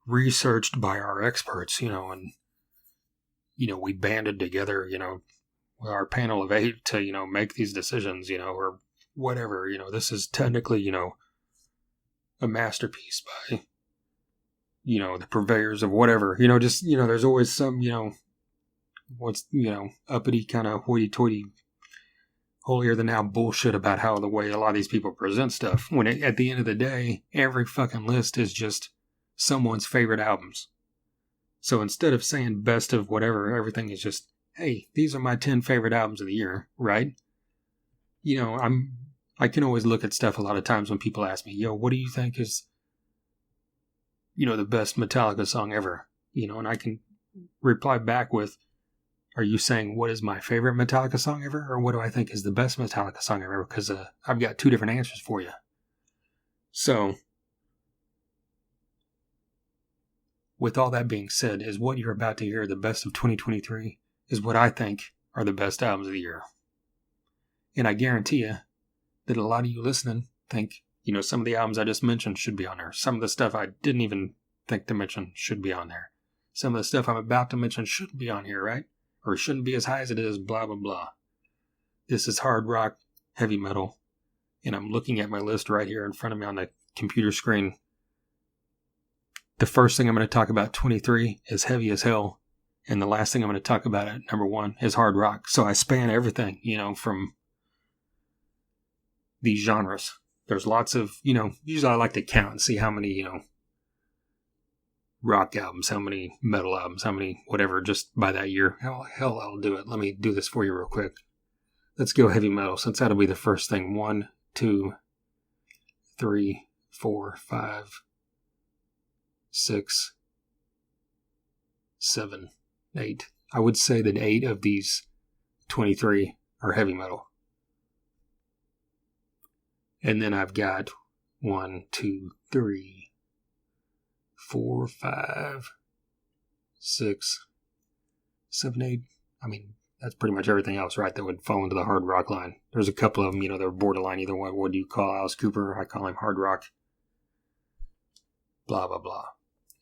researched by our experts, and, we banded together, with our panel of 8 to, make these decisions, or whatever. This is technically, a masterpiece by, the purveyors of whatever, there's always some, uppity kind of hoity-toity, holier-than-thou bullshit about how the way a lot of these people present stuff, when at the end of the day, every fucking list is just someone's favorite albums. So instead of saying best of whatever, everything is just, hey, these are my 10 favorite albums of the year, right? I can always look at stuff a lot of times when people ask me, yo, what do you think is, the best Metallica song ever? And I can reply back with, are you saying what is my favorite Metallica song ever? Or what do I think is the best Metallica song ever? Because I've got 2 different answers for you. So, with all that being said, is what you're about to hear, the best of 2023, is what I think are the best albums of the year. And I guarantee you that a lot of you listening think, some of the albums I just mentioned should be on there. Some of the stuff I didn't even think to mention should be on there. Some of the stuff I'm about to mention shouldn't be on here, right? Or it shouldn't be as high as it is, blah, blah, blah. This is hard rock, heavy metal, and I'm looking at my list right here in front of me on the computer screen. The first thing I'm going to talk about, 23, is heavy as hell, and the last thing I'm going to talk about at number 1 is hard rock. So I span everything, from these genres. There's lots of, usually I like to count and see how many, rock albums, how many metal albums, how many whatever, just by that year. Hell, I'll do it. Let me do this for you real quick. Let's go heavy metal, since that'll be the first thing. 1, 2, 3, 4, 5, 6, 7, 8. I would say that 8 of these 23 are heavy metal. And then I've got 1, 2, 3, 4, 5, 6, 7, 8. I mean, that's pretty much everything else, right, that would fall into the hard rock line. There's a couple of them, they're borderline either one. What do you call Alice Cooper? I call him hard rock. Blah, blah, blah.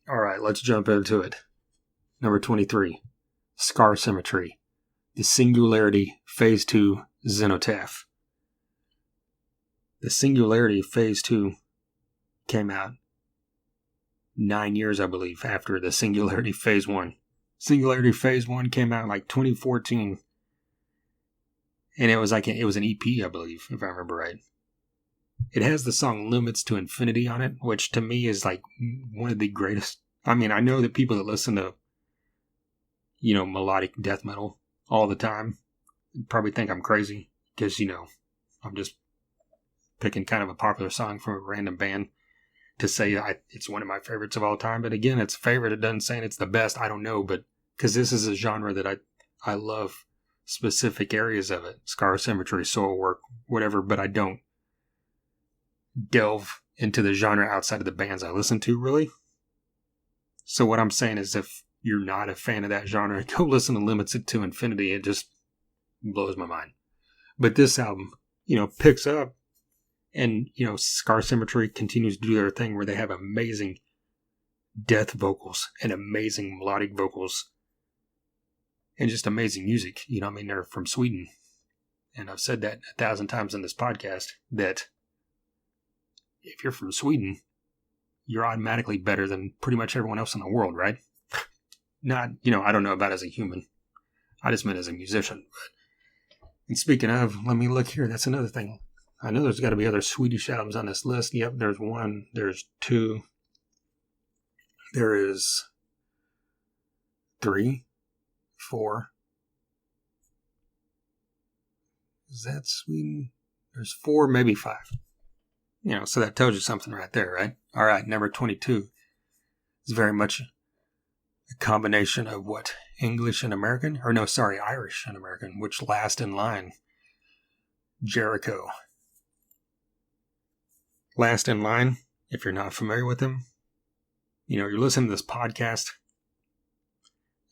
All right, let's jump into it. Number 23, Scar Symmetry, The Singularity Phase 2 Zenotaph. The Singularity Phase 2 came out 9 years, I believe, after the Singularity Phase 1. Singularity Phase 1 came out in like 2014. And it was an EP, I believe, if I remember right. It has the song Limits to Infinity on it, which to me is like one of the greatest. I mean, I know that people that listen to, melodic death metal all the time probably think I'm crazy because, I'm just picking kind of a popular song from a random band to say it's one of my favorites of all time. But again, it's a favorite. It doesn't say it's the best. I don't know, but because this is a genre that I love specific areas of it, scar symmetry, soil work, whatever, but I don't delve into the genre outside of the bands I listen to, really. So what I'm saying is, if you're not a fan of that genre, go listen to Limits It to Infinity. It just blows my mind. But this album, picks up, and, Scar Symmetry continues to do their thing where they have amazing death vocals and amazing melodic vocals and just amazing music. They're from Sweden. And I've said that 1,000 times in this podcast, that if you're from Sweden, you're automatically better than pretty much everyone else in the world, right? Not, I don't know about as a human. I just meant as a musician. And speaking of, let me look here. That's another thing. I know there's got to be other Swedish albums on this list. Yep, there's one. There's two. There is 3, 4. Is that Sweden? There's 4, maybe 5. So that tells you something right there, right? All right, number 22 is very much a combination of what? English and American? Irish and American, which Last in Line. Jericho. Last in Line, if you're not familiar with them, you're listening to this podcast.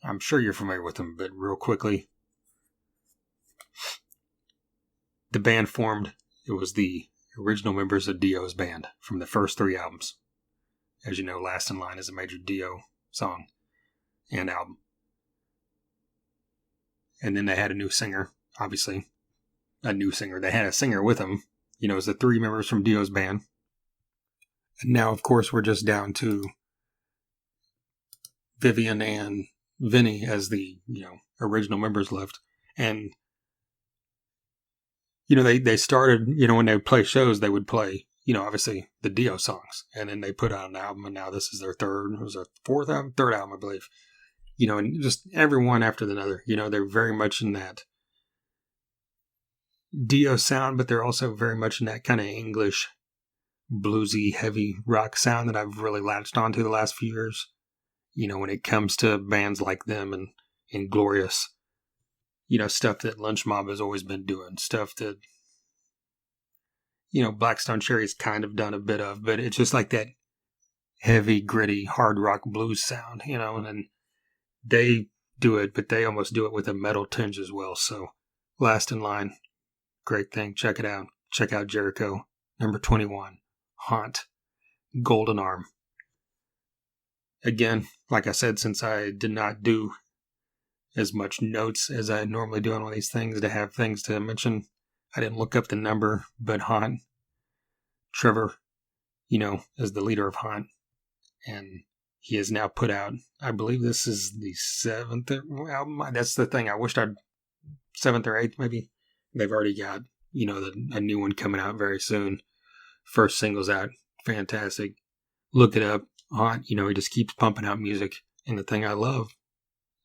I'm sure you're familiar with them, but real quickly, the band formed, it was the original members of Dio's band from the first 3 albums. As you know, Last in Line is a major Dio song and album. And then they had a new singer, obviously. A new singer. They had a singer with them. It was the 3 members from Dio's band. And now, of course, we're just down to Vivian and Vinny as the, original members left. And, they started, when they would play shows, they would play, obviously the Dio songs. And then they put out an album, and now this is their third album, I believe. And just every one after another, they're very much in that Dio sound, but they're also very much in that kind of English, bluesy, heavy rock sound that I've really latched onto the last few years. When it comes to bands like them and Glorious, stuff that Lunch Mob has always been doing, stuff that, Black Stone Cherry's kind of done a bit of, but it's just like that heavy, gritty, hard rock blues sound, and then they do it, but they almost do it with a metal tinge as well. So Last in Line, great thing. Check it out. Check out Jericho. Number 21, Haunt, Golden Arm. Again, like I said, since I did not do as much notes as I normally do on all these things to have things to mention, I didn't look up the number, but Haunt, Trevor, is the leader of Haunt, and he has now put out, I believe this is the 7th album. That's the thing. I wished 7th or 8th maybe. They've already got, a new one coming out very soon. First single's out. Fantastic. Look it up. Haunt, he just keeps pumping out music. And the thing I love,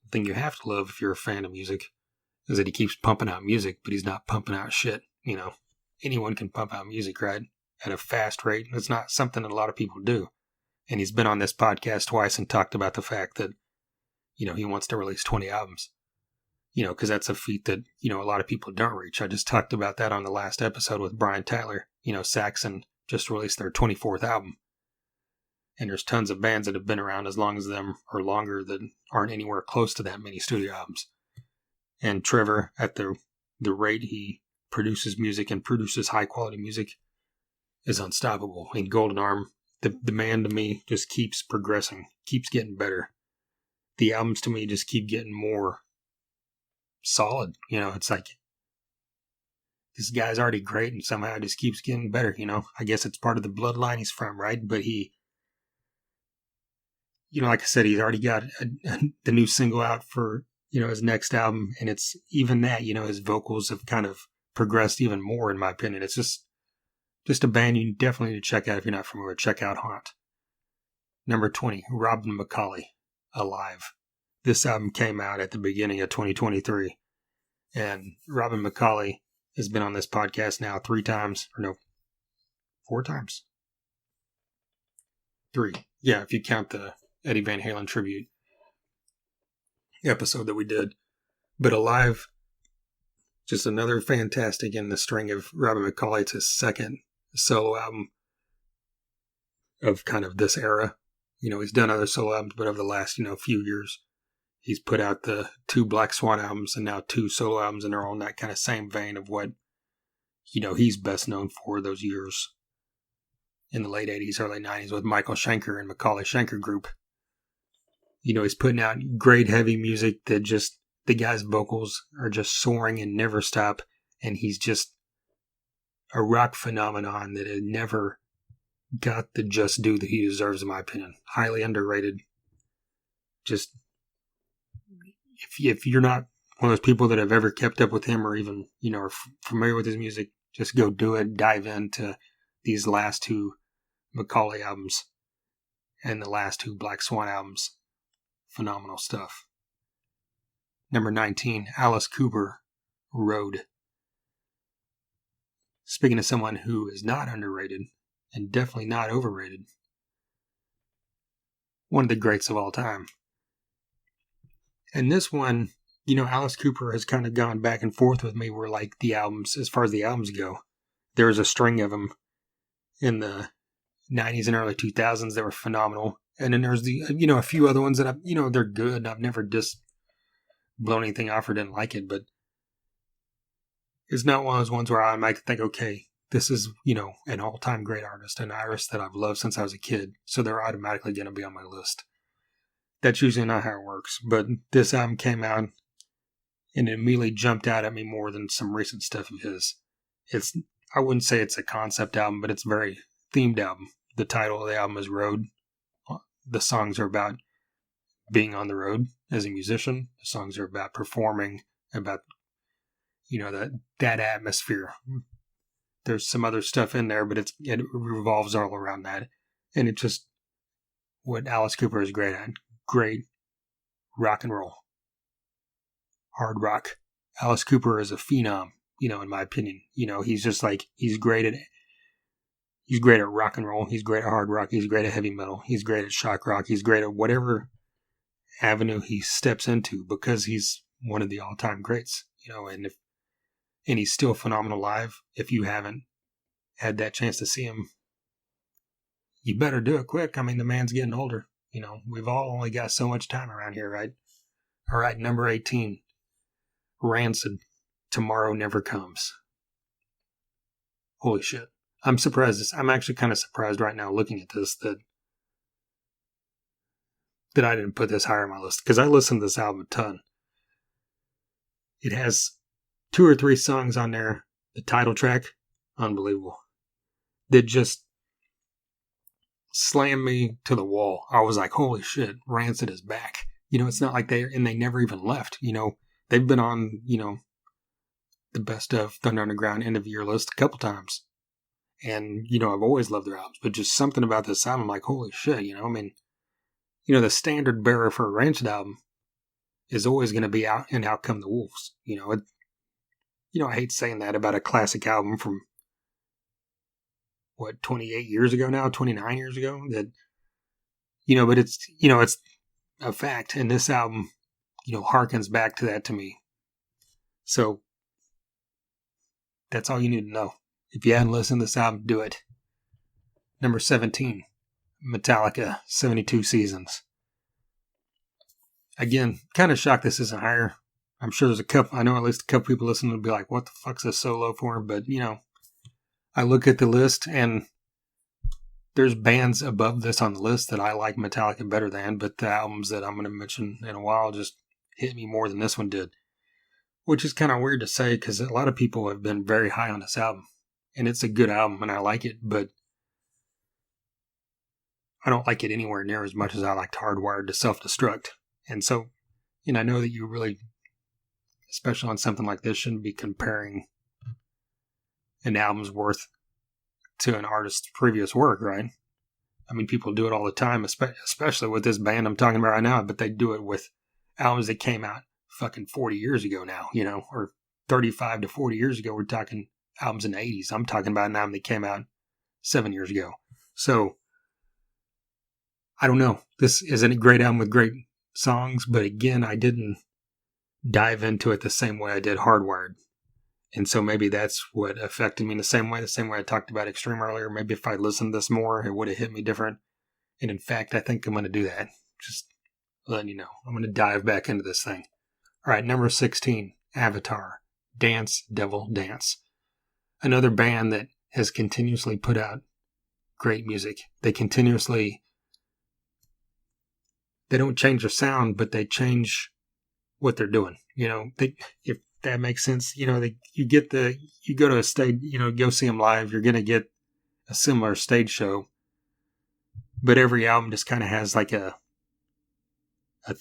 the thing you have to love if you're a fan of music, is that he keeps pumping out music, but he's not pumping out shit. Anyone can pump out music, right? At a fast rate. It's not something that a lot of people do. And he's been on this podcast twice and talked about the fact that, he wants to release 20 albums. Because that's a feat that, a lot of people don't reach. I just talked about that on the last episode with Brian Tyler. Saxon just released their 24th album. And there's tons of bands that have been around as long as them or longer that aren't anywhere close to that many studio albums. And Trevor, at the rate he produces music and produces high quality music, is unstoppable. And Golden Arm, the man to me just keeps progressing, keeps getting better. The albums to me just keep getting more solid. It's like, this guy's already great and somehow it just keeps getting better. I guess it's part of the bloodline he's from, right? But he, like I said, he's already got the new single out for, his next album. And it's even that, his vocals have kind of progressed even more, in my opinion. It's just a band you definitely need to check out if you're not familiar. Check out Haunt. Number 20, Robin McAuley, Alive. This album came out at the beginning of 2023. And Robin McAuley has been on this podcast now 4 times. 3. Yeah, if you count the Eddie Van Halen tribute episode that we did. But Alive Just another fantastic in the string of Robin McAuley. It's his second solo album of kind of this era. He's done other solo albums, but over the last, few years, he's put out the 2 Black Swan albums and now 2 solo albums, and they're on that kind of same vein of what, he's best known for those years in the late 80s, early 90s with Michael Schenker and Macaulay Schenker Group. He's putting out great heavy music that just, the guy's vocals are just soaring and never stop, and he's just a rock phenomenon that had never got the just due that he deserves, in my opinion. Highly underrated. Just, if you're not one of those people that have ever kept up with him or even, are familiar with his music, just go do it. Dive into these last 2 Macaulay albums and the last 2 Black Swan albums. Phenomenal stuff. Number 19, Alice Cooper, Road. Speaking of someone who is not underrated and definitely not overrated, one of the greats of all time. And this one, Alice Cooper has kind of gone back and forth with me where, like, the albums, as far as the albums go, there's a string of them in the 90s and early 2000s that were phenomenal. And then there's the, a few other ones that they're good. I've never just blown anything off or didn't like it, but it's not one of those ones where I might think, okay, this is, an all-time great artist, an artist that I've loved since I was a kid, so they're automatically going to be on my list. That's usually not how it works, but this album came out and it immediately jumped out at me more than some recent stuff of his. I wouldn't say it's a concept album, but it's a very themed album. The title of the album is Road. The songs are about being on the road as a musician. The songs are about performing, about, that atmosphere. There's some other stuff in there, but it revolves all around that. And it's just what Alice Cooper is great at. Great rock and roll. Hard rock. Alice Cooper is a phenom, in my opinion. He's just like, he's great at rock and roll. He's great at hard rock. He's great at heavy metal. He's great at shock rock. He's great at whatever avenue he steps into because he's one of the all-time greats, and he's still phenomenal live. If you haven't had that chance to see him, you better do it quick. I mean, the man's getting older. We've all only got so much time around here, right? All right, number 18, Rancid, Tomorrow Never Comes. Holy shit. I'm surprised. I'm actually kind of surprised right now looking at this that I didn't put this higher on my list, because I listened to this album a ton. It has 2 or 3 songs on there. The title track, unbelievable. That just slammed me to the wall. I was like, holy shit, Rancid is back. It's not like they never even left. They've been on, the best of Thunder Underground end of year list a couple times. And, I've always loved their albums, but just something about this album, like, holy shit, the standard bearer for a Rancid album is always going to be Out Come the Wolves. I hate saying that about a classic album from, 28 years ago now, 29 years ago, that, but it's a fact. And this album, harkens back to that to me. So that's all you need to know. If you hadn't listened to this album, do it. Number 17, Metallica, 72 Seasons. Again, kind of shocked this isn't higher. I'm sure there's I know at least a couple people listening will be like, what the fuck's this so low for? But, I look at the list and there's bands above this on the list that I like Metallica better than, but the albums that I'm going to mention in a while just hit me more than this one did. Which is kind of weird to say because a lot of people have been very high on this album. And it's a good album and I like it, but I don't like it anywhere near as much as I liked Hardwired to Self-Destruct. And so, I know that you really, especially on something like this, shouldn't be comparing an album's worth to an artist's previous work, right? I mean, people do it all the time, especially with this band I'm talking about right now, but they do it with albums that came out fucking 40 years ago now, or 35 to 40 years ago. We're talking albums in the 80s. I'm talking about an album that came out 7 years ago. So, I don't know. This isn't a great album with great songs, but again, I didn't dive into it the same way I did Hardwired. And so maybe that's what affected me in the same way I talked about Extreme earlier. Maybe if I listened to this more, it would have hit me different. And in fact, I think I'm going to do that. Just letting you know. I'm going to dive back into this thing. All right, number 16, Avatar, Dance Devil Dance. Another band that has continuously put out great music. They don't change their sound, but they change what they're doing. If that makes sense, you go to a stage, go see them live, you're going to get a similar stage show, but every album just kind of has like a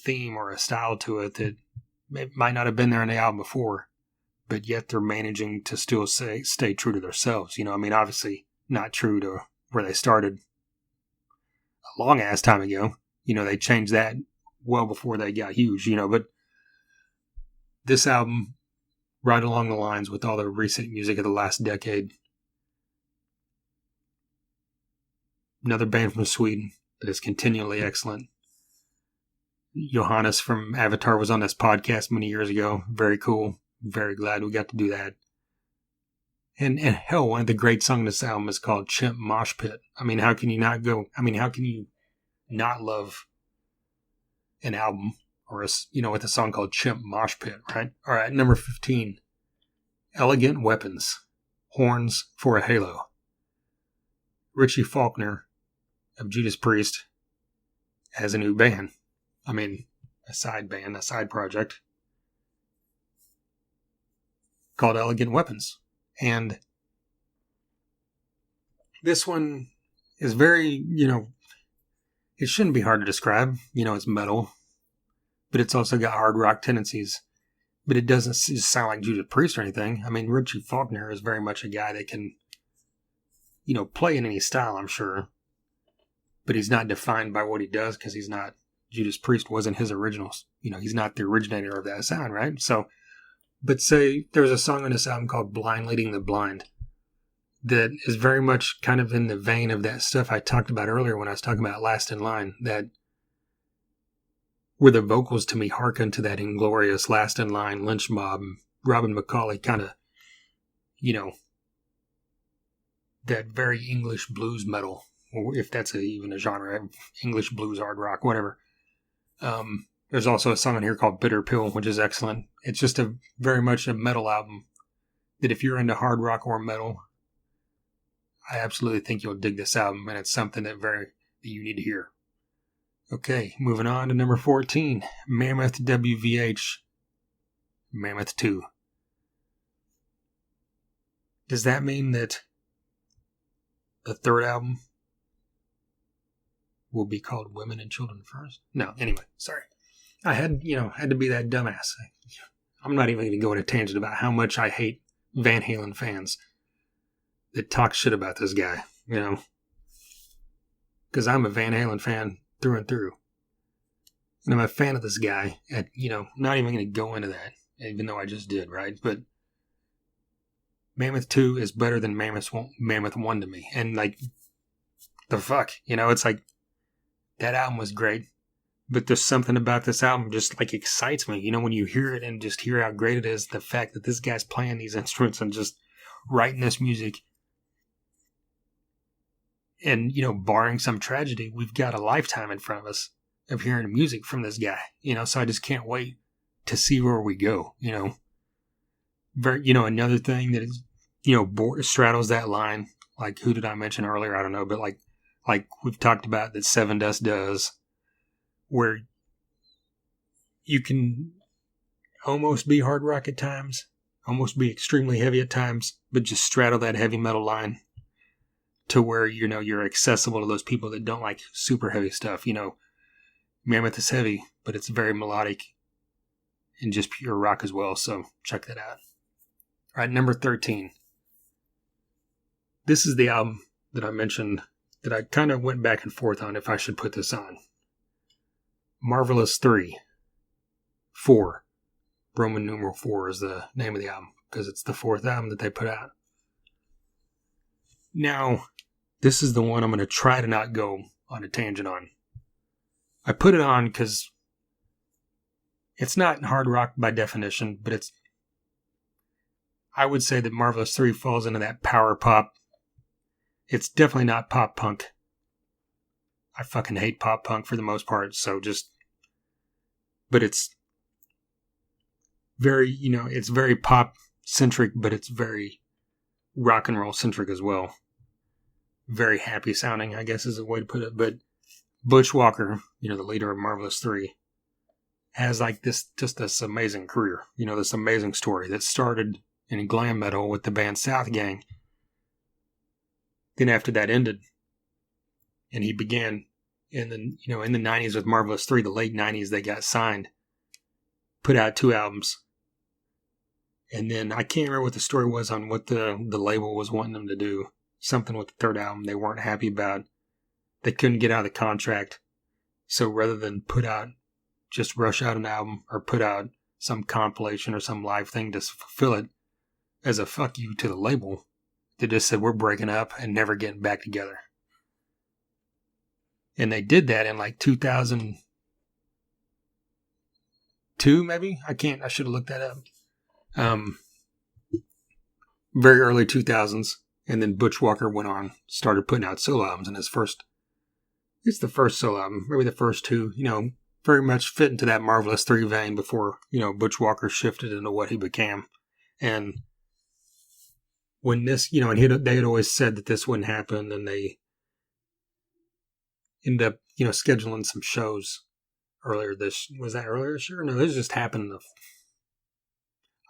theme or a style to it that might not have been there in the album before, but yet they're managing to still stay true to themselves. Obviously not true to where they started a long ass time ago. They changed that well before they got huge, but this album, right along the lines with all the recent music of the last decade. Another band from Sweden that is continually excellent. Johannes from Avatar was on this podcast many years ago. Very cool. Very glad we got to do that. And hell, one of the great songs in this album is called Chimp Mosh Pit. How can you not love an album or with a song called Chimp Mosh Pit, right? All right, number 15, Elegant Weapons, Horns for a Halo. Richie Faulkner of Judas Priest has a new band. A side project called Elegant Weapons. And this one is very, it shouldn't be hard to describe. It's metal, but it's also got hard rock tendencies. But it doesn't sound like Judas Priest or anything. Richie Faulkner is very much a guy that can, play in any style, I'm sure. But he's not defined by what he does because he's not, Judas Priest wasn't his originals. He's not the originator of that sound, right? So, but say there's a song on this album called Blind Leading the Blind that is very much kind of in the vein of that stuff I talked about earlier when I was talking about Last in Line, that where the vocals to me harken to that Inglorious, Last in Line, Lynch Mob, Robin McCauley kind of, that very English blues metal, or if that's even a genre, English blues, hard rock, whatever. There's also a song on here called Bitter Pill, which is excellent. It's just very much a metal album that if you're into hard rock or metal, I absolutely think you'll dig this album, and it's something that you need to hear. Okay, moving on to number 14, Mammoth WVH, Mammoth 2. Does that mean that the third album will be called Women and Children First? No, anyway, sorry. I had to be that dumbass. I'm not even going to go on a tangent about how much I hate Van Halen fans that talk shit about this guy, because I'm a Van Halen fan through and through. And I'm a fan of this guy. Not even going to go into that, even though I just did, right? But Mammoth 2 is better than Mammoth 1 to me. And, the fuck? It's like, that album was great. But there's something about this album just, excites me. When you hear it and just hear how great it is, the fact that this guy's playing these instruments and just writing this music. And, barring some tragedy, we've got a lifetime in front of us of hearing music from this guy. So I just can't wait to see where we go, Another thing that is, straddles that line, like who did I mention earlier? I don't know, but like we've talked about that Seven Dust does, where you can almost be hard rock at times, almost be extremely heavy at times, but just straddle that heavy metal line to where, you're accessible to those people that don't like super heavy stuff. Mammoth is heavy, but it's very melodic and just pure rock as well. So check that out. All right, number 13. This is the album that I mentioned that I kind of went back and forth on if I should put this on. Marvelous 3. 4. Roman numeral 4 is the name of the album because it's the fourth album that they put out. Now, this is the one I'm going to try to not go on a tangent on. I put it on because it's not hard rock by definition, but I would say that Marvelous 3 falls into that power pop. It's definitely not pop punk. I fucking hate pop punk for the most part, but it's very, it's very pop centric, but it's very rock and roll centric as well. Very happy sounding, I guess is the way to put it. But Butch Walker, the leader of Marvelous 3, has like this amazing career, this amazing story that started in glam metal with the band South Gang. Then after that ended, and he began in the 90s with Marvelous 3, the late 90s, they got signed, put out 2 albums. And then I can't remember what the story was on what the label was wanting them to do. Something with the 3rd album they weren't happy about. They couldn't get out of the contract. So rather than just rush out an album or put out some compilation or some live thing to fulfill it as a fuck you to the label, they just said, we're breaking up and never getting back together. And they did that in like 2002, maybe? I should have looked that up. Very early 2000s. And then Butch Walker went on, started putting out solo albums. And it's the first solo album, maybe the first 2, very much fit into that Marvelous 3 vein before, Butch Walker shifted into what he became. And when this, and they had always said that this wouldn't happen, and they ended up, scheduling some shows earlier this year? No, this just happened.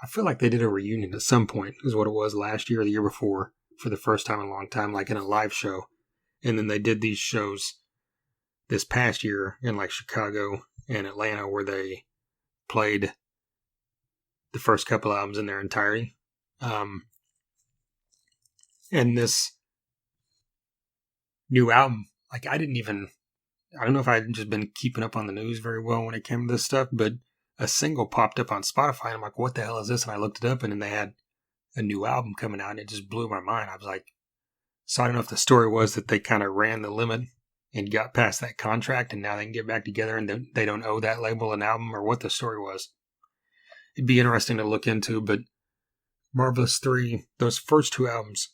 I feel like they did a reunion at some point, is what it was last year or the year before, for the first time in a long time, like in a live show. And then they did these shows this past year in like Chicago and Atlanta, where they played the first couple albums in their entirety. And this new album, like I don't know if I'd just been keeping up on the news very well when it came to this stuff, but a single popped up on Spotify, and I'm like, what the hell is this? And I looked it up, and then they had a new album coming out, and it just blew my mind. I was like, so I don't know if the story was that they kind of ran the limit and got past that contract, and now they can get back together, and they don't owe that label an album, or what the story was. It'd be interesting to look into, but Marvelous 3, those first 2 albums,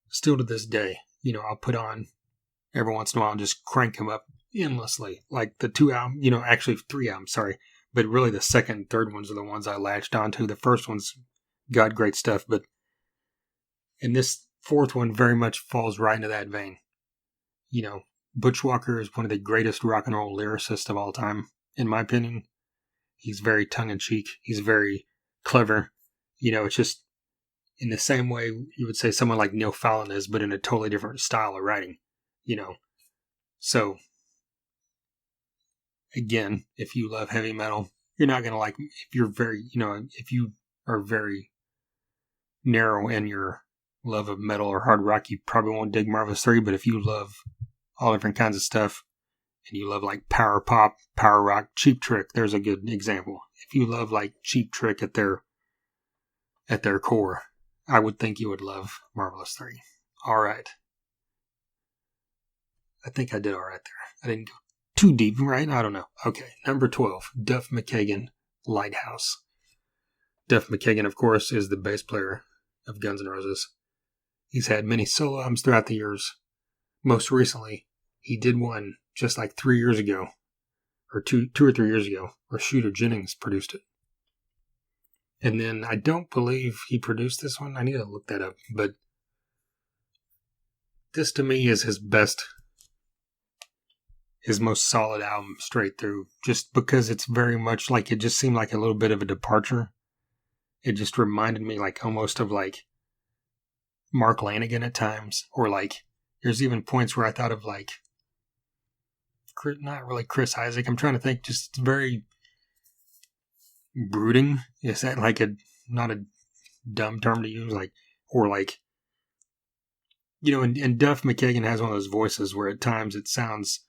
still to this day, I'll put on every once in a while and just crank them up endlessly. Like the 2 albums, actually 3 albums, sorry. But really the second and third ones are the ones I latched onto. The first one's got great stuff, and this 4th one very much falls right into that vein. Butch Walker is one of the greatest rock and roll lyricists of all time, in my opinion. He's very tongue-in-cheek. He's very clever. It's just in the same way you would say someone like Neil Fallon is, but in a totally different style of writing. So again, if you love heavy metal, you're not going to like, if you are very narrow in your love of metal or hard rock, you probably won't dig Marvelous 3, but if you love all different kinds of stuff, and you love like power pop, power rock, Cheap Trick, there's a good example. If you love like Cheap Trick at their core, I would think you would love Marvelous 3. All right. I think I did all right there. I didn't go too deep, right? I don't know. Okay, number 12, Duff McKagan, Lighthouse. Duff McKagan, of course, is the bass player of Guns N' Roses. He's had many solo albums throughout the years. Most recently, he did one just like 3 years ago, or two or 3 years ago, where Shooter Jennings produced it. And then I don't believe he produced this one. I need to look that up. But this to me is his most solid album straight through, just because it's very much like, it just seemed like a little bit of a departure. It just reminded me like almost of like Mark Lanegan at times, or like there's even points where I thought of like, not really Chris Isaac. I'm trying to think, just very brooding. Is that like not a dumb term to use? Like, or like, and Duff McKagan has one of those voices where at times it sounds,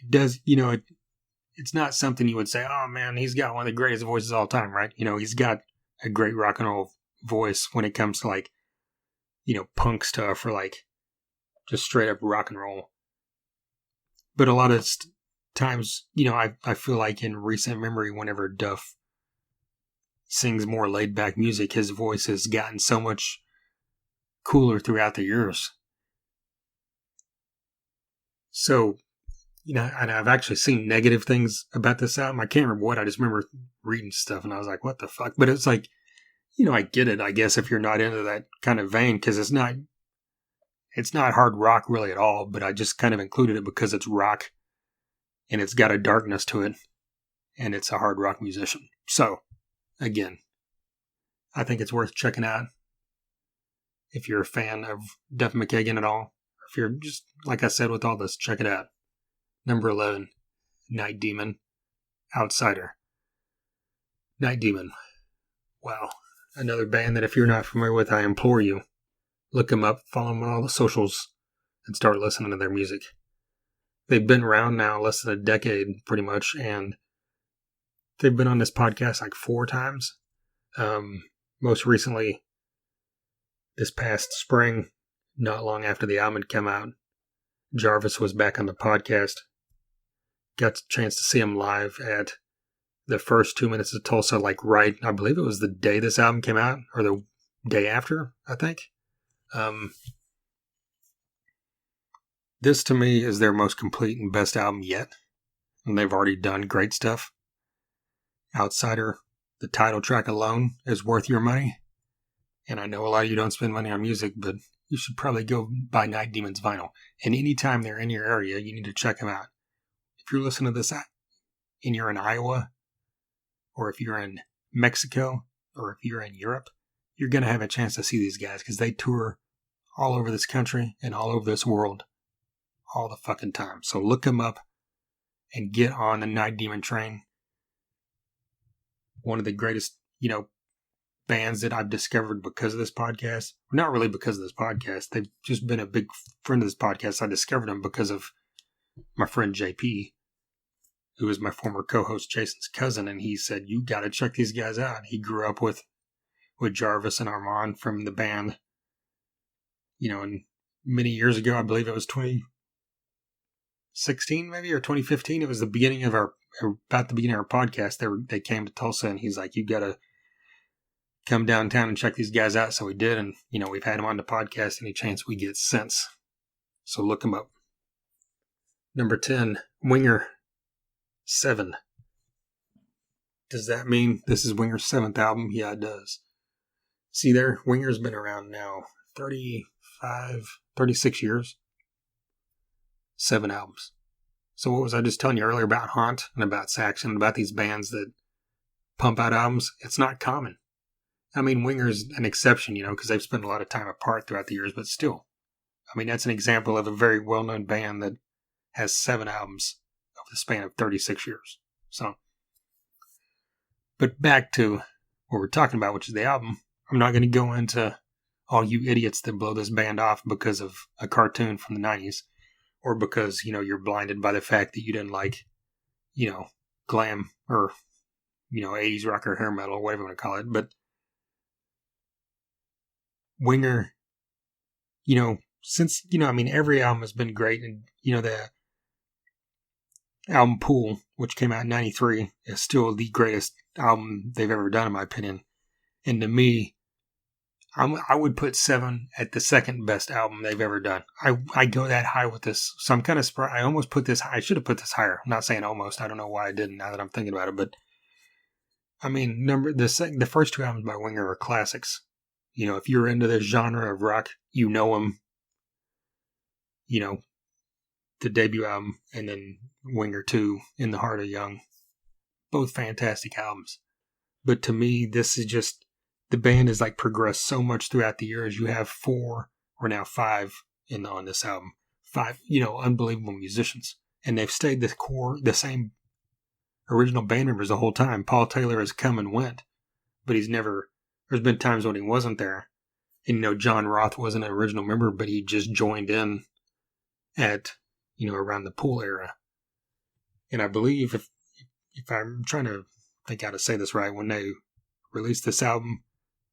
it does, it's not something you would say, oh man, he's got one of the greatest voices of all time, right? He's got a great rock and roll voice when it comes to like, punk stuff or like just straight up rock and roll. But a lot of times, I feel like in recent memory, whenever Duff sings more laid-back music. His voice has gotten so much cooler throughout the years. So, and I've actually seen negative things about this album. I can't remember what. I just remember reading stuff, and I was like, what the fuck? But it's like, I get it, I guess, if you're not into that kind of vein, because it's not hard rock really at all, but I just kind of included it because it's rock, and it's got a darkness to it, and it's a hard rock musician. So, again, I think it's worth checking out if you're a fan of Duff McKagan at all. If you're just, like I said with all this, check it out. Number 11, Night Demon, Outsider. Night Demon. Wow. Another band that if you're not familiar with, I implore you, look them up, follow them on all the socials, and start listening to their music. They've been around now less than a decade, pretty much, and they've been on this podcast like 4 times. Most recently, this past spring, not long after the album had come out, Jarvis was back on the podcast. Got a chance to see him live at the first 2 minutes of Tulsa, I believe it was the day this album came out, or the day after, I think. This to me is their most complete and best album yet, and they've already done great stuff. Outsider, the title track alone is worth your money, and I know a lot of you don't spend money on music, but you should probably go buy Night Demon's vinyl, and anytime they're in your area, you need to check them out. If you're listening to this and you're in Iowa, or if you're in Mexico, or if you're in Europe, you're going to have a chance to see these guys because they tour all over this country and all over this world all the fucking time. So look them up and get on the Night Demon train. One of the greatest, bands that I've discovered because of this podcast. Not really because of this podcast. They've just been a big friend of this podcast. I discovered them because of my friend JP, who was my former co-host Jason's cousin, and he said, you got to check these guys out. He grew up with Jarvis and Armand from the band, and many years ago, I believe it was 2016 maybe, or 2015. It was about the beginning of our podcast. They came to Tulsa, and he's like, you got to come downtown and check these guys out. So we did, and, we've had them on the podcast any chance we get since. So look them up. Number 10, Winger 7. Does that mean this is Winger's 7th album? Yeah, it does. See there, Winger's been around now 36 years. 7 albums. So what was I just telling you earlier about Haunt and about Saxon, about these bands that pump out albums? It's not common. I mean, Winger's an exception, because they've spent a lot of time apart throughout the years, but still. I mean, that's an example of a very well-known band that has 7 albums over the span of 36 years. So, but back to what we're talking about, which is the album. I'm not going to go into all you idiots that blow this band off because of a cartoon from the 90s, or because, you're blinded by the fact that you didn't like, glam or, 80s rock or hair metal, whatever you want to call it. But Winger, since, every album has been great, and, the album Pool, which came out in 93, is still the greatest album they've ever done, in my opinion. And to me, I would put 7 at the second best album they've ever done. I go that high with this, so I'm kind of surprised. I almost put this high. I should have put this higher. I'm not saying almost. I don't know why I didn't now that I'm thinking about it. But, the first 2 albums by Winger are classics. If you're into this genre of rock, you know them. The debut album, and then Winger 2, In the Heart of Young. Both fantastic albums. But to me, this is just, the band has progressed so much throughout the years. You have 4 or now 5 on this album. 5, unbelievable musicians. And they've stayed the same original band members the whole time. Paul Taylor has come and went, but there's been times when he wasn't there. And, John Roth wasn't an original member, but he just joined in at, around the Pool era. And I believe, if I'm trying to think how to say this right, when they released this album,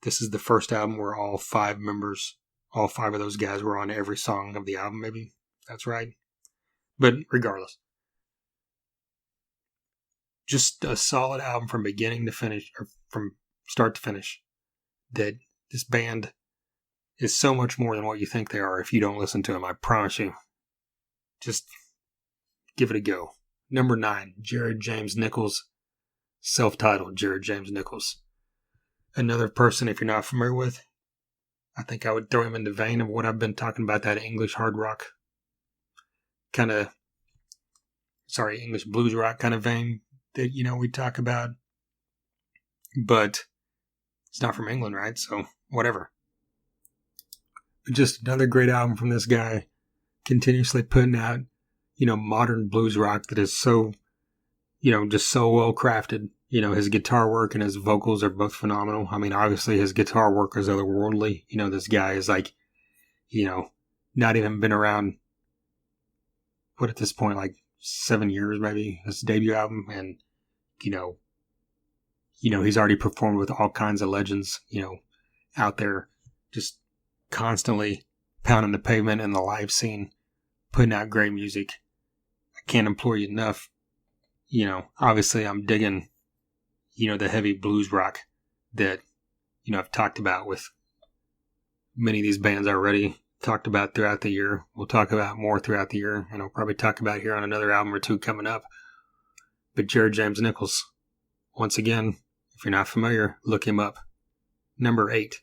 this is the first album where all 5 of those guys were on every song of the album, maybe. If that's right. But regardless. Just a solid album from beginning to finish, or from start to finish, that this band is so much more than what you think they are if you don't listen to them. I promise you. Just give it a go. Number 9, Jared James Nichols, self-titled Jared James Nichols. Another person, if you're not familiar with, I think I would throw him in the vein of what I've been talking about, that English hard rock English blues rock kind of vein that, we talk about. But it's not from England, right? So, whatever. But just another great album from this guy, continuously putting out, modern blues rock that is so, just so well crafted. His guitar work and his vocals are both phenomenal. I mean, obviously his guitar work is otherworldly. This guy is like, not even been around, at this point, like 7 years maybe, his debut album. And, he's already performed with all kinds of legends, out there, just constantly pounding the pavement in the live scene, putting out great music. I can't implore you enough. Obviously I'm digging, the heavy blues rock that, I've talked about with many of these bands already, talked about throughout the year. We'll talk about more throughout the year, and I'll probably talk about here on another album or two coming up. But Jared James Nichols, once again, if you're not familiar, look him up. Number 8.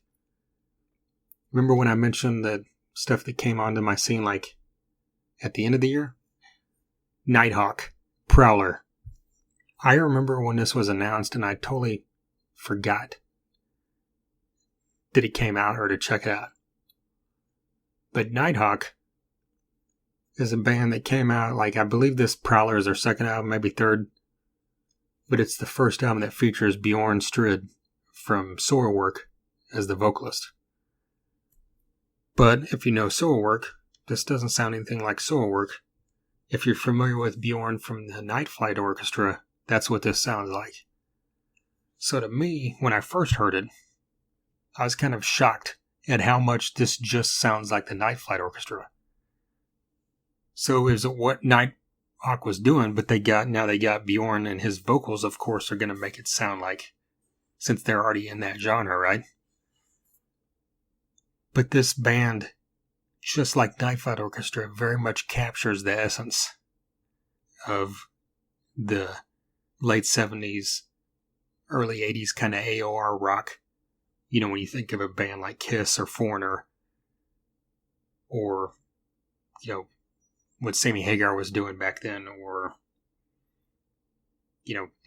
Remember when I mentioned that stuff that came onto my scene like at the end of the year? Nighthawk, Prowler. I remember when this was announced and I totally forgot that it came out or to check it out. But Nighthawk is a band that came out, like, I believe this Prowler is their second album, maybe third. But it's the first album that features Bjorn Strid from Soilwork as the vocalist. But if you know Soilwork, this doesn't sound anything like Soilwork. If you're familiar with Bjorn from the Night Flight Orchestra, that's what this sounds like. So to me, when I first heard it, I was kind of shocked at how much this just sounds like the Night Flight Orchestra. So it was what Nighthawk was doing, but they got Bjorn, and his vocals, of course, are going to make it sound like, since they're already in that genre, right? But this band, just like Night Flight Orchestra, very much captures the essence of the late 70s, early 80s kind of AOR rock. When you think of a band like Kiss or Foreigner, or, what Sammy Hagar was doing back then, or,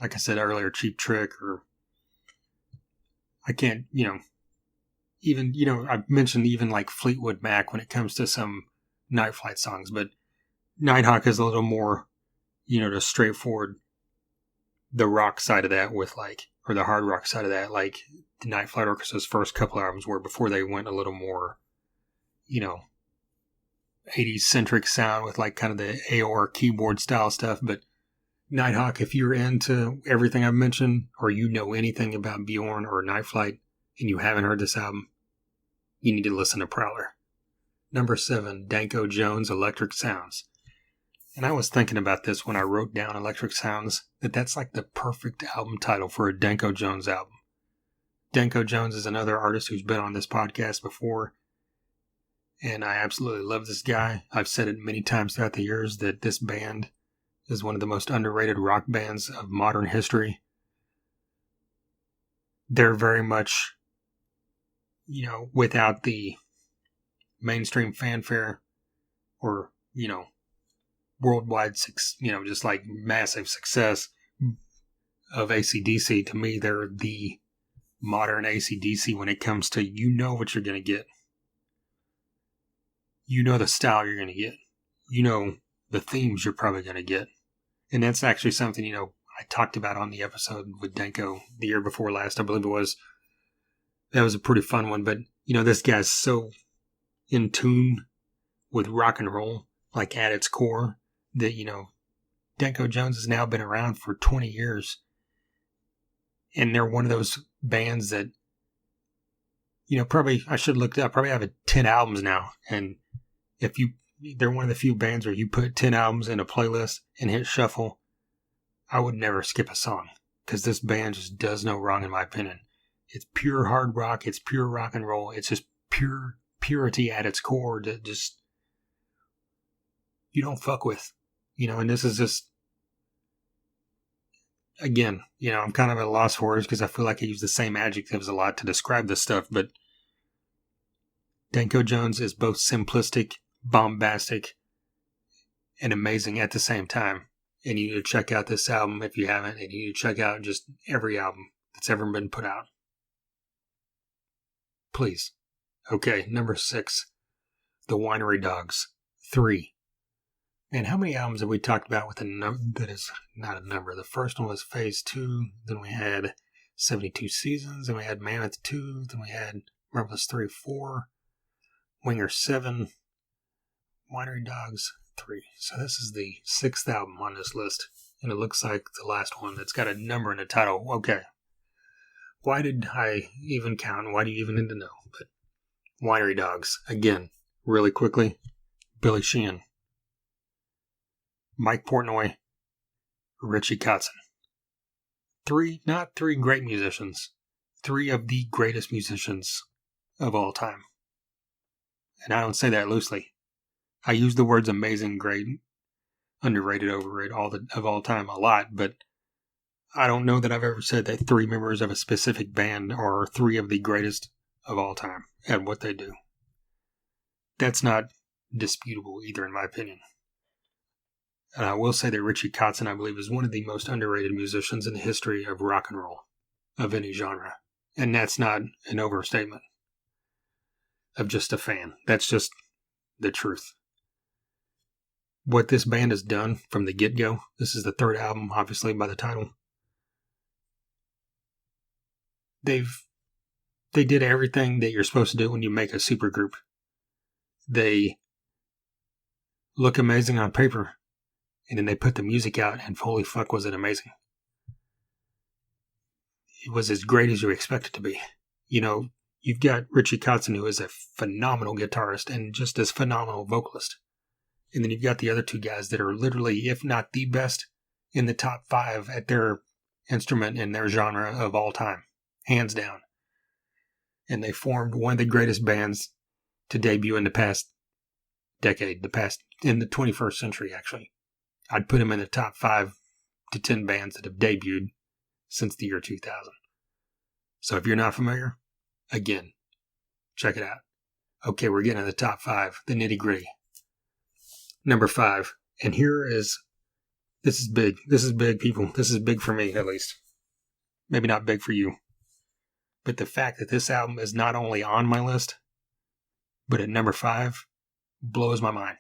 like I said earlier, Cheap Trick, or I can't, even, I've mentioned even like Fleetwood Mac when it comes to some Night Flight songs, but Nighthawk is a little more, the straightforward, the rock side of that with like, or the hard rock side of that, like the Night Flight Orchestra's first couple albums were before they went a little more, 80s centric sound with like kind of the AOR keyboard style stuff. But Nighthawk, if you're into everything I've mentioned, or anything about Bjorn or Night Flight, and you haven't heard this album, you need to listen to Prowler. Number 7, Danko Jones, Electric Sounds. And I was thinking about this when I wrote down Electric Sounds, that's like the perfect album title for a Danko Jones album. Danko Jones is another artist who's been on this podcast before, and I absolutely love this guy. I've said it many times throughout the years that this band is one of the most underrated rock bands of modern history. They're very much, without the mainstream fanfare or, worldwide, just like massive success of AC/DC. To me, they're the modern AC/DC when it comes to, what you're going to get. The style you're going to get. The themes you're probably going to get. And that's actually something, I talked about on the episode with Danko the year before last, I believe it was. That was a pretty fun one, but, this guy's so in tune with rock and roll, like at its core, that, Danko Jones has now been around for 20 years. And they're one of those bands that, probably, I should look up, probably have 10 albums now. And they're one of the few bands where you put 10 albums in a playlist and hit shuffle, I would never skip a song, because this band just does no wrong in my opinion. It's pure hard rock. It's pure rock and roll. It's just pure purity at its core that just you don't fuck with. And this is just, again, I'm kind of at a loss for words because I feel like I use the same adjectives a lot to describe this stuff, but Danko Jones is both simplistic, bombastic, and amazing at the same time. And you need to check out this album if you haven't, and you need to check out just every album that's ever been put out. Please. Okay, number 6, The Winery Dogs, 3. Man, how many albums have we talked about with a number that is not a number? The first one was Phase 2, then we had 72 Seasons, then we had Mammoth 2, then we had Marvelous 3, 4, Winger 7, Winery Dogs 3. So this is the 6th album on this list, and it looks like the last one that's got a number in the title. Okay. Why did I even count? Why do you even need to know? But Winery Dogs, again, really quickly, Billy Sheehan, Mike Portnoy, Richie Kotzen. Not three great musicians, 3 of the greatest musicians of all time. And I don't say that loosely. I use the words amazing, great, underrated, overrated, of all time a lot, but I don't know that I've ever said that 3 members of a specific band are 3 of the greatest of all time at what they do. That's not disputable either, in my opinion. And I will say that Richie Kotzen, I believe, is one of the most underrated musicians in the history of rock and roll, of any genre. And that's not an overstatement of just a fan. That's just the truth. What this band has done from the get-go, this is the 3rd album, obviously, by the title. They did everything that you're supposed to do when you make a supergroup. They look amazing on paper, and then they put the music out, and holy fuck was it amazing. It was as great as you expect it to be. You've got Richie Kotzen, who is a phenomenal guitarist and just as phenomenal vocalist. And then you've got the other 2 guys that are literally, if not the best, in the top 5 at their instrument in their genre of all time. Hands down. And they formed one of the greatest bands to debut in the past decade, in the 21st century, actually. I'd put them in the top 5 to 10 bands that have debuted since the year 2000. So if you're not familiar, again, check it out. Okay, we're getting to the top 5, the nitty gritty. Number 5, and this is big. This is big, people. This is big for me, at least. Maybe not big for you. But the fact that this album is not only on my list, but at number 5, blows my mind.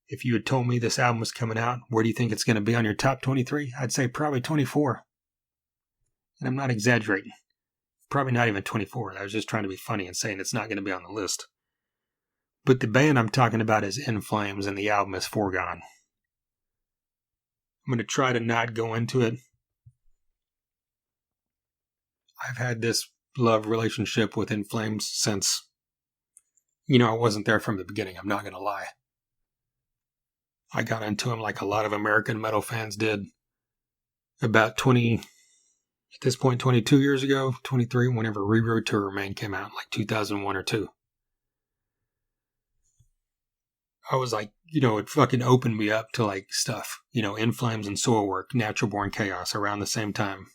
If you had told me this album was coming out, where do you think it's going to be on your top 23? I'd say probably 24. And I'm not exaggerating. Probably not even 24. I was just trying to be funny and saying it's not going to be on the list. But the band I'm talking about is In Flames, and the album is Foregone. I'm going to try to not go into it. I've had this love relationship with In Flames since, I wasn't there from the beginning. I'm not going to lie. I got into them like a lot of American metal fans did about 22 years ago, 23, whenever Reroad to Remain came out, like 2001 or 2. I was like, it fucking opened me up to like stuff, In Flames and Soilwork, Natural Born Chaos around the same time.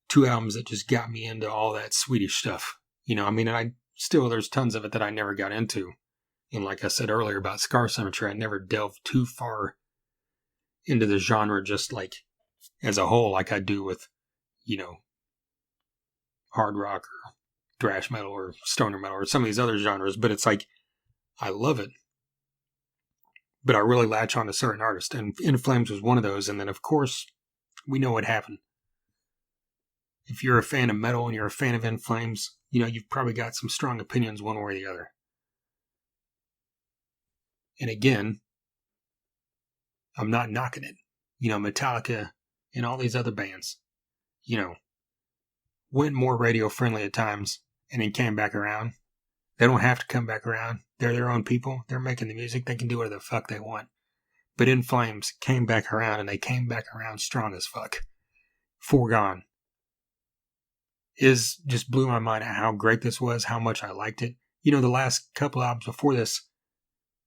2 albums that just got me into all that Swedish stuff. There's tons of it that I never got into. And like I said earlier about Scar Symmetry, I never delved too far into the genre just like as a whole, like I do with, hard rock or thrash metal or stoner metal or some of these other genres. But it's like, I love it. But I really latch on to certain artists. And In Flames was one of those. And then, of course, we know what happened. If you're a fan of metal and you're a fan of In Flames, you've probably got some strong opinions one way or the other. And again, I'm not knocking it. Metallica and all these other bands, went more radio friendly at times and then came back around. They don't have to come back around. They're their own people. They're making the music. They can do whatever the fuck they want. But In Flames came back around, and they came back around strong as fuck. Foregone. is just blew my mind at how great this was, how much I liked it. You know, the last couple albums before this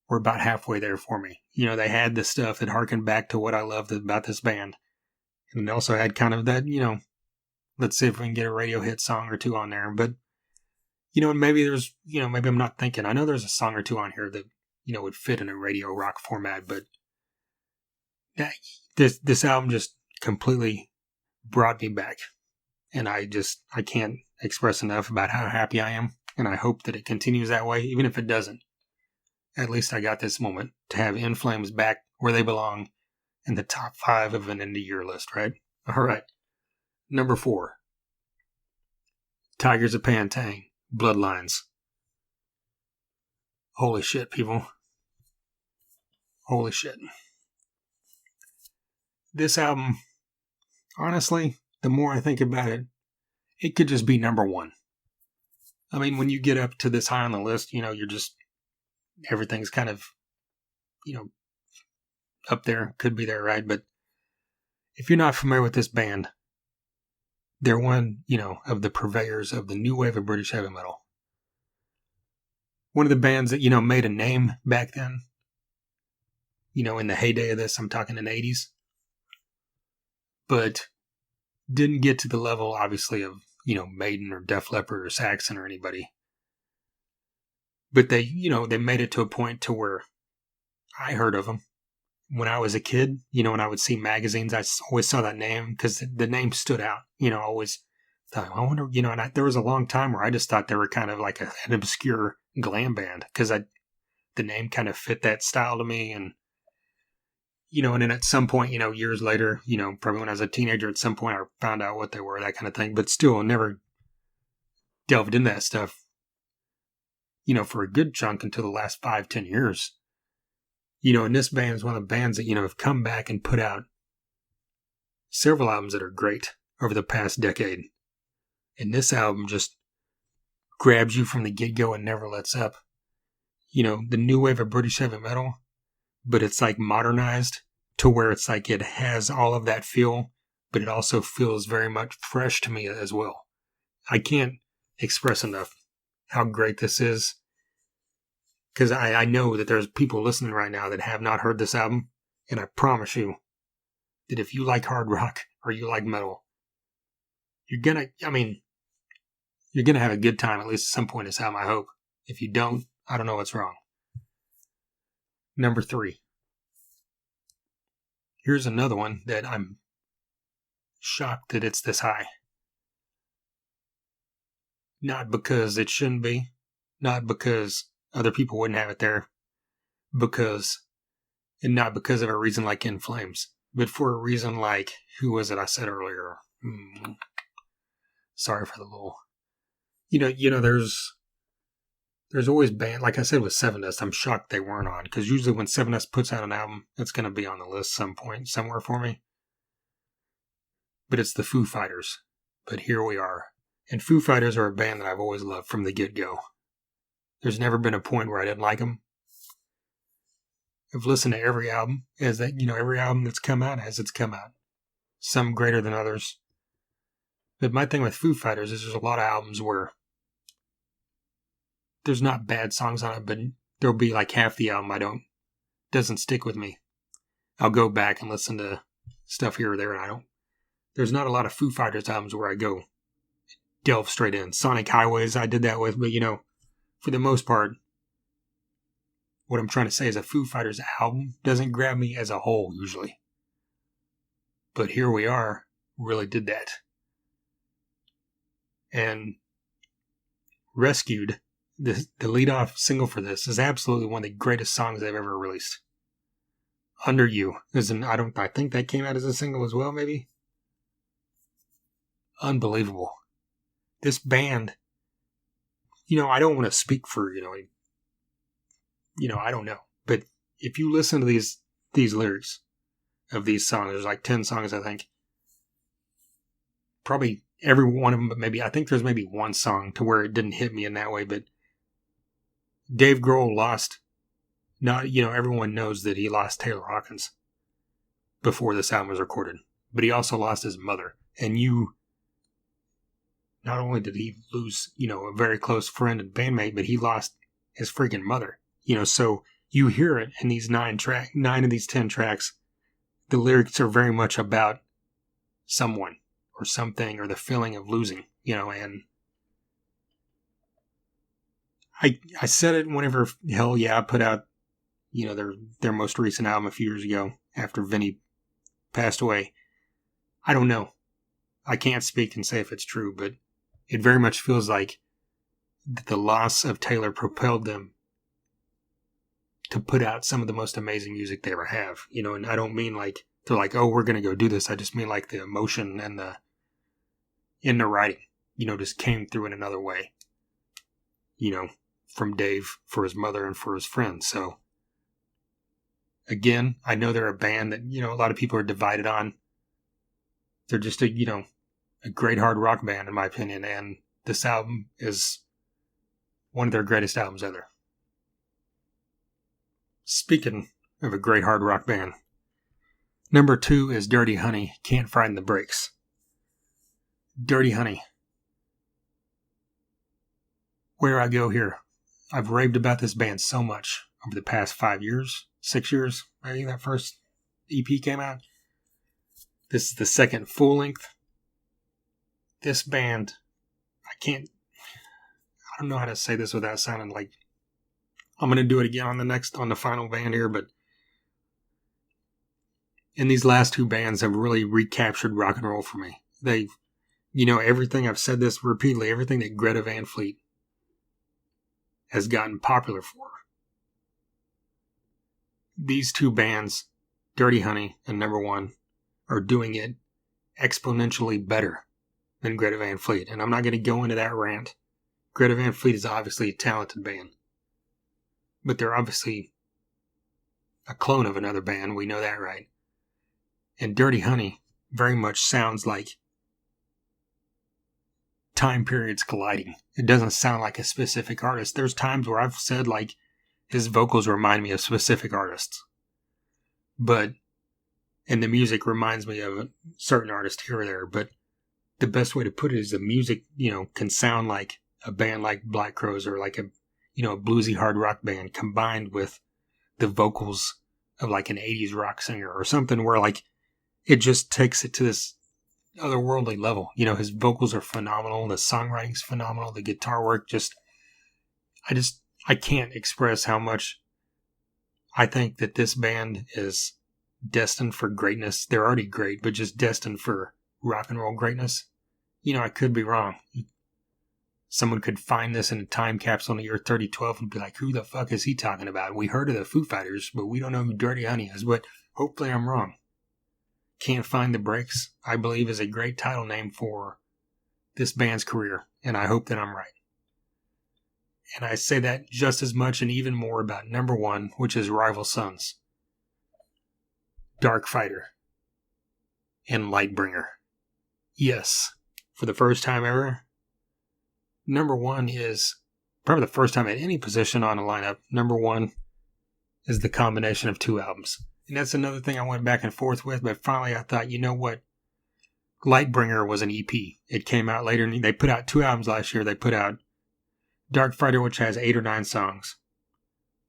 were about halfway there for me. You know, they had the stuff that harkened back to what I loved about this band. And they also had kind of that, you know, let's see if we can get a radio hit song or two on there. But, you know, maybe there's, you know, maybe I'm not thinking. I know there's a song or two on here that, you know, would fit in a radio rock format, but this album just completely brought me back. And I can't express enough about how happy I am. And I hope that it continues that way, even if it doesn't. At least I got this moment to have In Flames back where they belong in the top 5 of an end of year list, right? All right. Number 4. Tigers of Pantang, Bloodlines. Holy shit, people. Holy shit. This album, honestly, the more I think about it, it could just be number 1. I mean, when you get up to this high on the list, you know, you're just, everything's kind of, you know, up there, could be there, right? But if you're not familiar with this band, they're one, you know, of the purveyors of the new wave of British heavy metal. One of the bands that, you know, made a name back then, you know, in the heyday of this, I'm talking in the 80s, but didn't get to the level, obviously, of, you know, Maiden or Def Leppard or Saxon or anybody. But they, you know, they made it to a point to where I heard of them. When I was a kid, you know, when I would see magazines, I always saw that name because the name stood out. You know, I always thought, I wonder, you know, and there was a long time where I just thought they were kind of like an obscure glam band because the name kind of fit that style to me. And, you know, and then at some point, you know, years later, you know, probably when I was a teenager, at some point I found out what they were, that kind of thing. But still, I never delved into that stuff, you know, for a good chunk until the last 5-10 years. You know, and this band is one of the bands that, you know, have come back and put out several albums that are great over the past decade. And this album just grabs you from the get-go and never lets up. You know, the new wave of British heavy metal, but it's like modernized to where it's like it has all of that feel, but it also feels very much fresh to me as well. I can't express enough how great this is. Because I know that there's people listening right now that have not heard this album, and I promise you that if you like hard rock or you like metal, you're gonna have a good time, at least at some point in this album, I hope. If you don't, I don't know what's wrong. Number 3. Here's another one that I'm shocked that it's this high. Not because it shouldn't be, not because other people wouldn't have it there, and not because of a reason like In Flames, but for a reason like, who was it I said earlier? Sorry for the little, you know, there's always band, like I said with Seven Dust, I'm shocked they weren't on, because usually when Seven Dust puts out an album, it's going to be on the list some point, somewhere for me. But it's the Foo Fighters. But here we are. And Foo Fighters are a band that I've always loved from the get-go. There's never been a point where I didn't like them. I've listened to every album, every album that's come out as it's come out. Some greater than others. But my thing with Foo Fighters is there's a lot of albums where there's not bad songs on it, but there'll be like half the album doesn't stick with me. I'll go back and listen to stuff here or there, and there's not a lot of Foo Fighters albums where I go delve straight in. Sonic Highways I did that with, but, you know, for the most part, what I'm trying to say is a Foo Fighters album doesn't grab me as a whole, usually. But Here We Are really did that. And Rescued, the lead-off single for this, is absolutely one of the greatest songs they've ever released. Under You I think that came out as a single as well, maybe? Unbelievable. This band, you know, I don't want to speak for, I don't know. But if you listen to these lyrics of these songs, there's like 10 songs, I think. Probably every one of them, but I think there's maybe one song to where it didn't hit me in that way. But Dave Grohl lost, everyone knows that he lost Taylor Hawkins before this album was recorded. But he also lost his mother. And not only did he lose, a very close friend and bandmate, but he lost his freaking mother. So you hear it in these 9 of these 10 tracks. The lyrics are very much about someone or something or the feeling of losing, and I said it whenever Hell Yeah put out, their most recent album a few years ago after Vinny passed away. I don't know. I can't speak and say if it's true, but it very much feels like the loss of Taylor propelled them to put out some of the most amazing music they ever have. And I don't mean like they're like, oh, we're going to go do this. I just mean like the emotion and in the writing, just came through in another way, from Dave for his mother and for his friends. So again, I know they're a band that, a lot of people are divided on. They're just a great hard rock band, in my opinion. And this album is one of their greatest albums ever. Speaking of a great hard rock band, number 2 is Dirty Honey, Can't Find the Brakes. Dirty Honey. Where do I go here? I've raved about this band so much over the past 5 years, 6 years. I think that first EP came out. This is the second full length. This band, I don't know how to say this without sounding like I'm going to do it again on the final band here, but and these last 2 bands have really recaptured rock and roll for me. They, everything, I've said this repeatedly, everything that Greta Van Fleet has gotten popular for. These 2 bands, Dirty Honey and Number One, are doing it exponentially better than Greta Van Fleet. And I'm not going to go into that rant. Greta Van Fleet is obviously a talented band. But they're obviously a clone of another band. We know that, right? And Dirty Honey very much sounds like time periods colliding. It doesn't sound like a specific artist. There's times where I've said, like, his vocals remind me of specific artists. And the music reminds me of a certain artist here or there. But the best way to put it is the music, can sound like a band like Black Crowes or like a bluesy hard rock band combined with the vocals of like an 80s rock singer or something where like it just takes it to this otherworldly level. His vocals are phenomenal. The songwriting's phenomenal. The guitar work I can't express how much I think that this band is destined for greatness. They're already great, but just destined for rock and roll greatness. I could be wrong. Someone could find this in a time capsule in the year 3012 and be like, who the fuck is he talking about? We heard of the Foo Fighters, but we don't know who Dirty Honey is. But hopefully I'm wrong. Can't Find the Brakes, I believe, is a great title name for this band's career, and I hope that I'm right. And I say that just as much and even more about Number One, which is Rival Sons, Dark Fighter, and Lightbringer. Yes, for the first time ever, Number One is probably the first time at any position on a lineup. Number One is the combination of 2 albums. And that's another thing I went back and forth with, but finally I thought, you know what? Lightbringer was an EP. It came out later. They put out 2 albums last year. They put out Dark Fighter, which has 8 or 9 songs.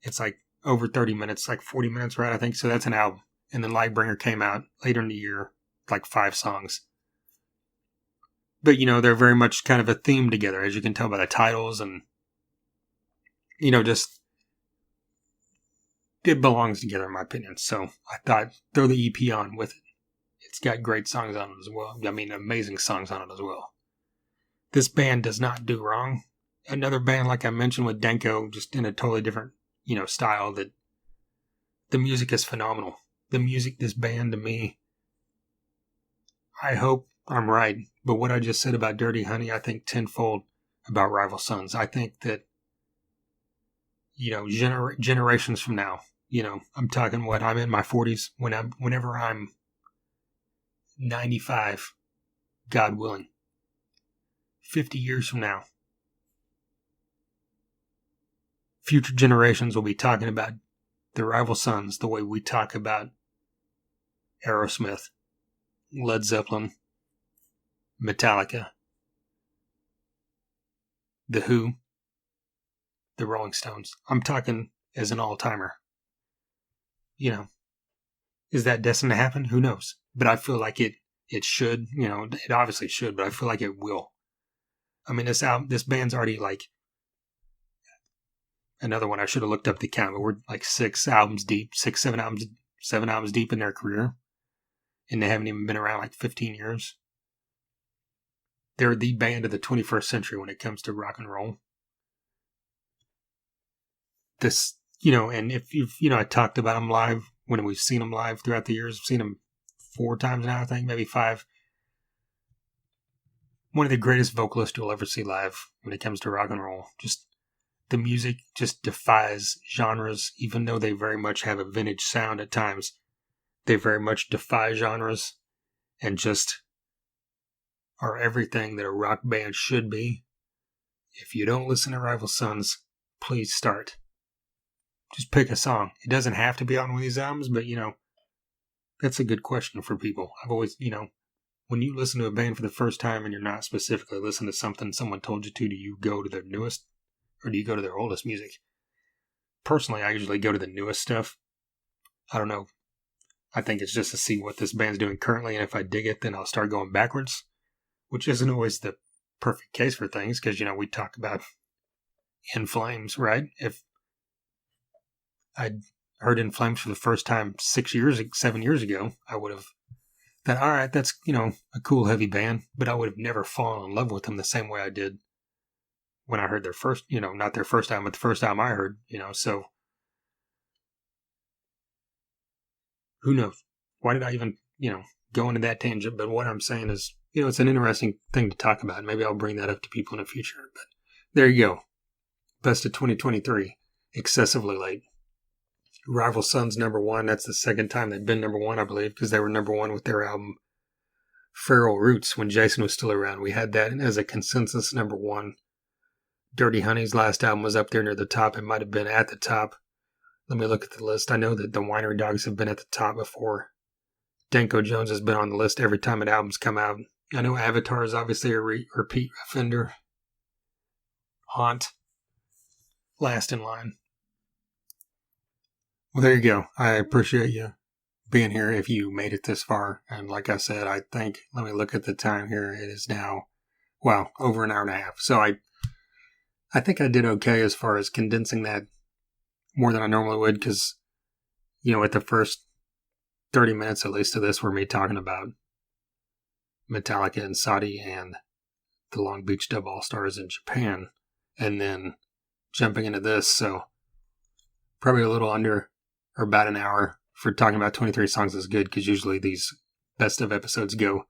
It's like over 30 minutes, like 40 minutes, right? I think so. That's an album. And then Lightbringer came out later in the year, like 5 songs. But, they're very much kind of a theme together, as you can tell by the titles. And, just, it belongs together, in my opinion. So I thought, throw the EP on with it. It's got great songs on it as well. Amazing songs on it as well. This band does not do wrong. Another band, like I mentioned with Denko, just in a totally different, style, that the music is phenomenal. The music, this band, to me, I hope I'm right. But what I just said about Dirty Honey, I think tenfold about Rival Sons. I think that, generations from now, I'm talking I'm in my 40s, whenever I'm 95, God willing, 50 years from now, future generations will be talking about the Rival Sons the way we talk about Aerosmith, Led Zeppelin, Metallica, The Who, the Rolling Stones. I'm talking as an all-timer. Is that destined to happen? Who knows? But I feel like it should, it obviously should, but I feel like it will. I mean, this band's already like, another one I should have looked up the count, but we're like 7 albums deep in their career. And they haven't even been around like 15 years. They're the band of the 21st century when it comes to rock and roll. This, and if I talked about them live when we've seen them live throughout the years. I've seen them 4 times now, I think, maybe 5. One of the greatest vocalists you'll ever see live when it comes to rock and roll. Just the music just defies genres, even though they very much have a vintage sound at times. They very much defy genres and just are everything that a rock band should be. If you don't listen to Rival Sons, please start. Just pick a song. It doesn't have to be on one of these albums, but that's a good question for people. I've always, when you listen to a band for the first time and you're not specifically listening to something someone told you to, do you go to their newest or do you go to their oldest music? Personally, I usually go to the newest stuff. I don't know. I think it's just to see what this band's doing currently, and if I dig it, then I'll start going backwards, which isn't always the perfect case for things, because, we talk about In Flames, right? If I'd heard In Flames for the first time 7 years ago, I would have thought, all right, that's, a cool, heavy band, but I would have never fallen in love with them the same way I did when I heard their first, not their first time, but the first time I heard, so who knows? Why did I even, go into that tangent? But what I'm saying is, it's an interesting thing to talk about. Maybe I'll bring that up to people in the future. But there you go. Best of 2023. Excessively late. Rival Sons #1. That's the second time they've been #1, I believe, because they were #1 with their album Feral Roots when Jason was still around. We had that as a consensus #1. Dirty Honey's last album was up there near the top. It might have been at the top. Let me look at the list. I know that the Winery Dogs have been at the top before. Danko Jones has been on the list every time an album's come out. I know Avatar is obviously a repeat offender. Haunt. Last in line. Well, there you go. I appreciate you being here if you made it this far. And like I said, I think, let me look at the time here. It is now, over an hour and a half. So I think I did okay as far as condensing that more than I normally would, because, at the first 30 minutes at least of this were me talking about Metallica and Saudi and the Long Beach Dub All-Stars in Japan, and then jumping into this, so probably a little under or about an hour for talking about 23 songs is good, because usually these best of episodes go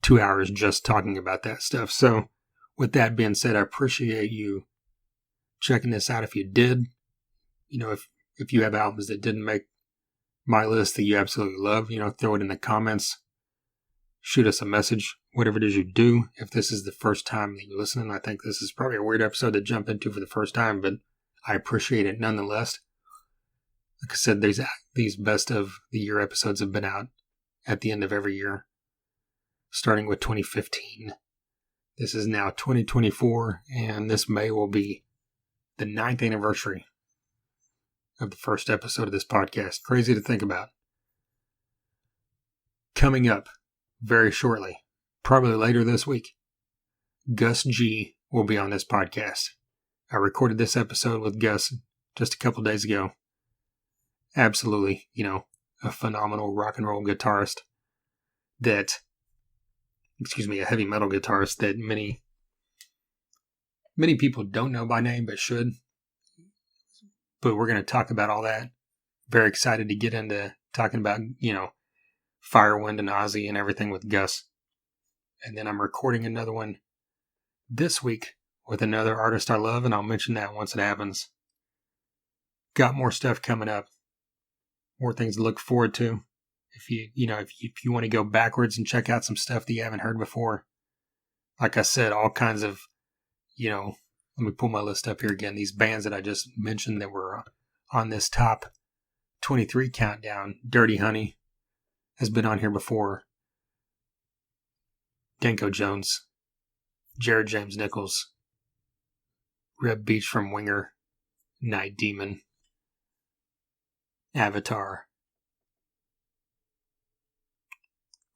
2 hours just talking about that stuff. So with that being said, I appreciate you checking this out if you did. If you have albums that didn't make my list that you absolutely love, throw it in the comments. Shoot us a message, whatever it is you do. If this is the first time that you're listening, I think this is probably a weird episode to jump into for the first time, but I appreciate it nonetheless. Like I said, these best of the year episodes have been out at the end of every year, starting with 2015. This is now 2024, and this May will be the 9th anniversary of the first episode of this podcast. Crazy to think about. Coming up very shortly, probably later this week, Gus G will be on this podcast. I recorded this episode with Gus just a couple days ago. Absolutely, a phenomenal rock and roll guitarist a heavy metal guitarist that many people don't know by name but should. But we're going to talk about all that. Very excited to get into talking about, Firewind and Ozzy and everything with Gus. And then I'm recording another one this week with another artist I love, and I'll mention that once it happens. Got more stuff coming up. More things to look forward to. If you want to go backwards and check out some stuff that you haven't heard before. Like I said, all kinds of, let me pull my list up here again. These bands that I just mentioned that were on this top 23 countdown. Dirty Honey has been on here before. Danko Jones, Jared James Nichols, Reb Beach from Winger, Night Demon, Avatar,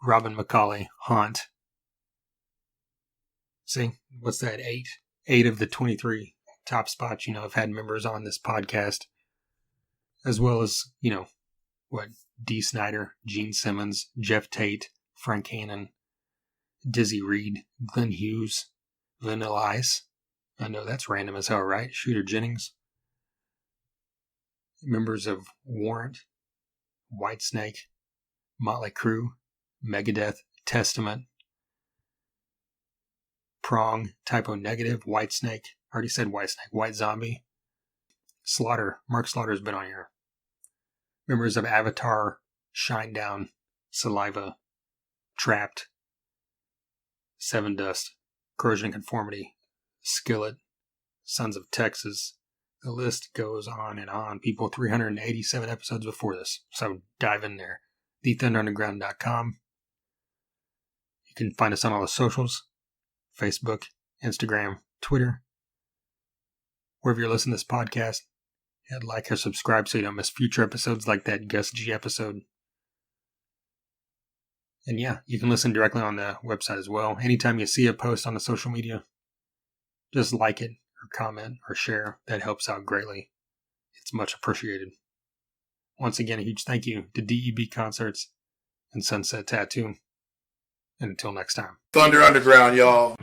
Robin McCauley, Haunt. See, what's that, 8? 8 of the 23 top spots, have had members on this podcast, as well as, Dee Snider, Gene Simmons, Jeff Tate, Frank Hannon, Dizzy Reed, Glenn Hughes, Vanilla Ice. I know that's random as hell, right? Shooter Jennings. Members of Warrant, Whitesnake, Motley Crue, Megadeth, Testament, Prong, Typo Negative, Whitesnake. I already said Whitesnake. White Zombie. Slaughter. Mark Slaughter's been on here. Members of Avatar, Shinedown, Saliva, Trapped, Seven Dust, Corrosion and Conformity, Skillet, Sons of Texas. The list goes on and on. People, 387 episodes before this. So dive in there. TheThunderUnderground.com. You can find us on all the socials. Facebook, Instagram, Twitter. Wherever you're listening to this podcast, hit like or subscribe so you don't miss future episodes like that Gus G episode. And yeah, you can listen directly on the website as well. Anytime you see a post on the social media, just like it or comment or share. That helps out greatly. It's much appreciated. Once again, a huge thank you to DEB Concerts and Sunset Tattoo. And until next time. Thunder Underground, y'all.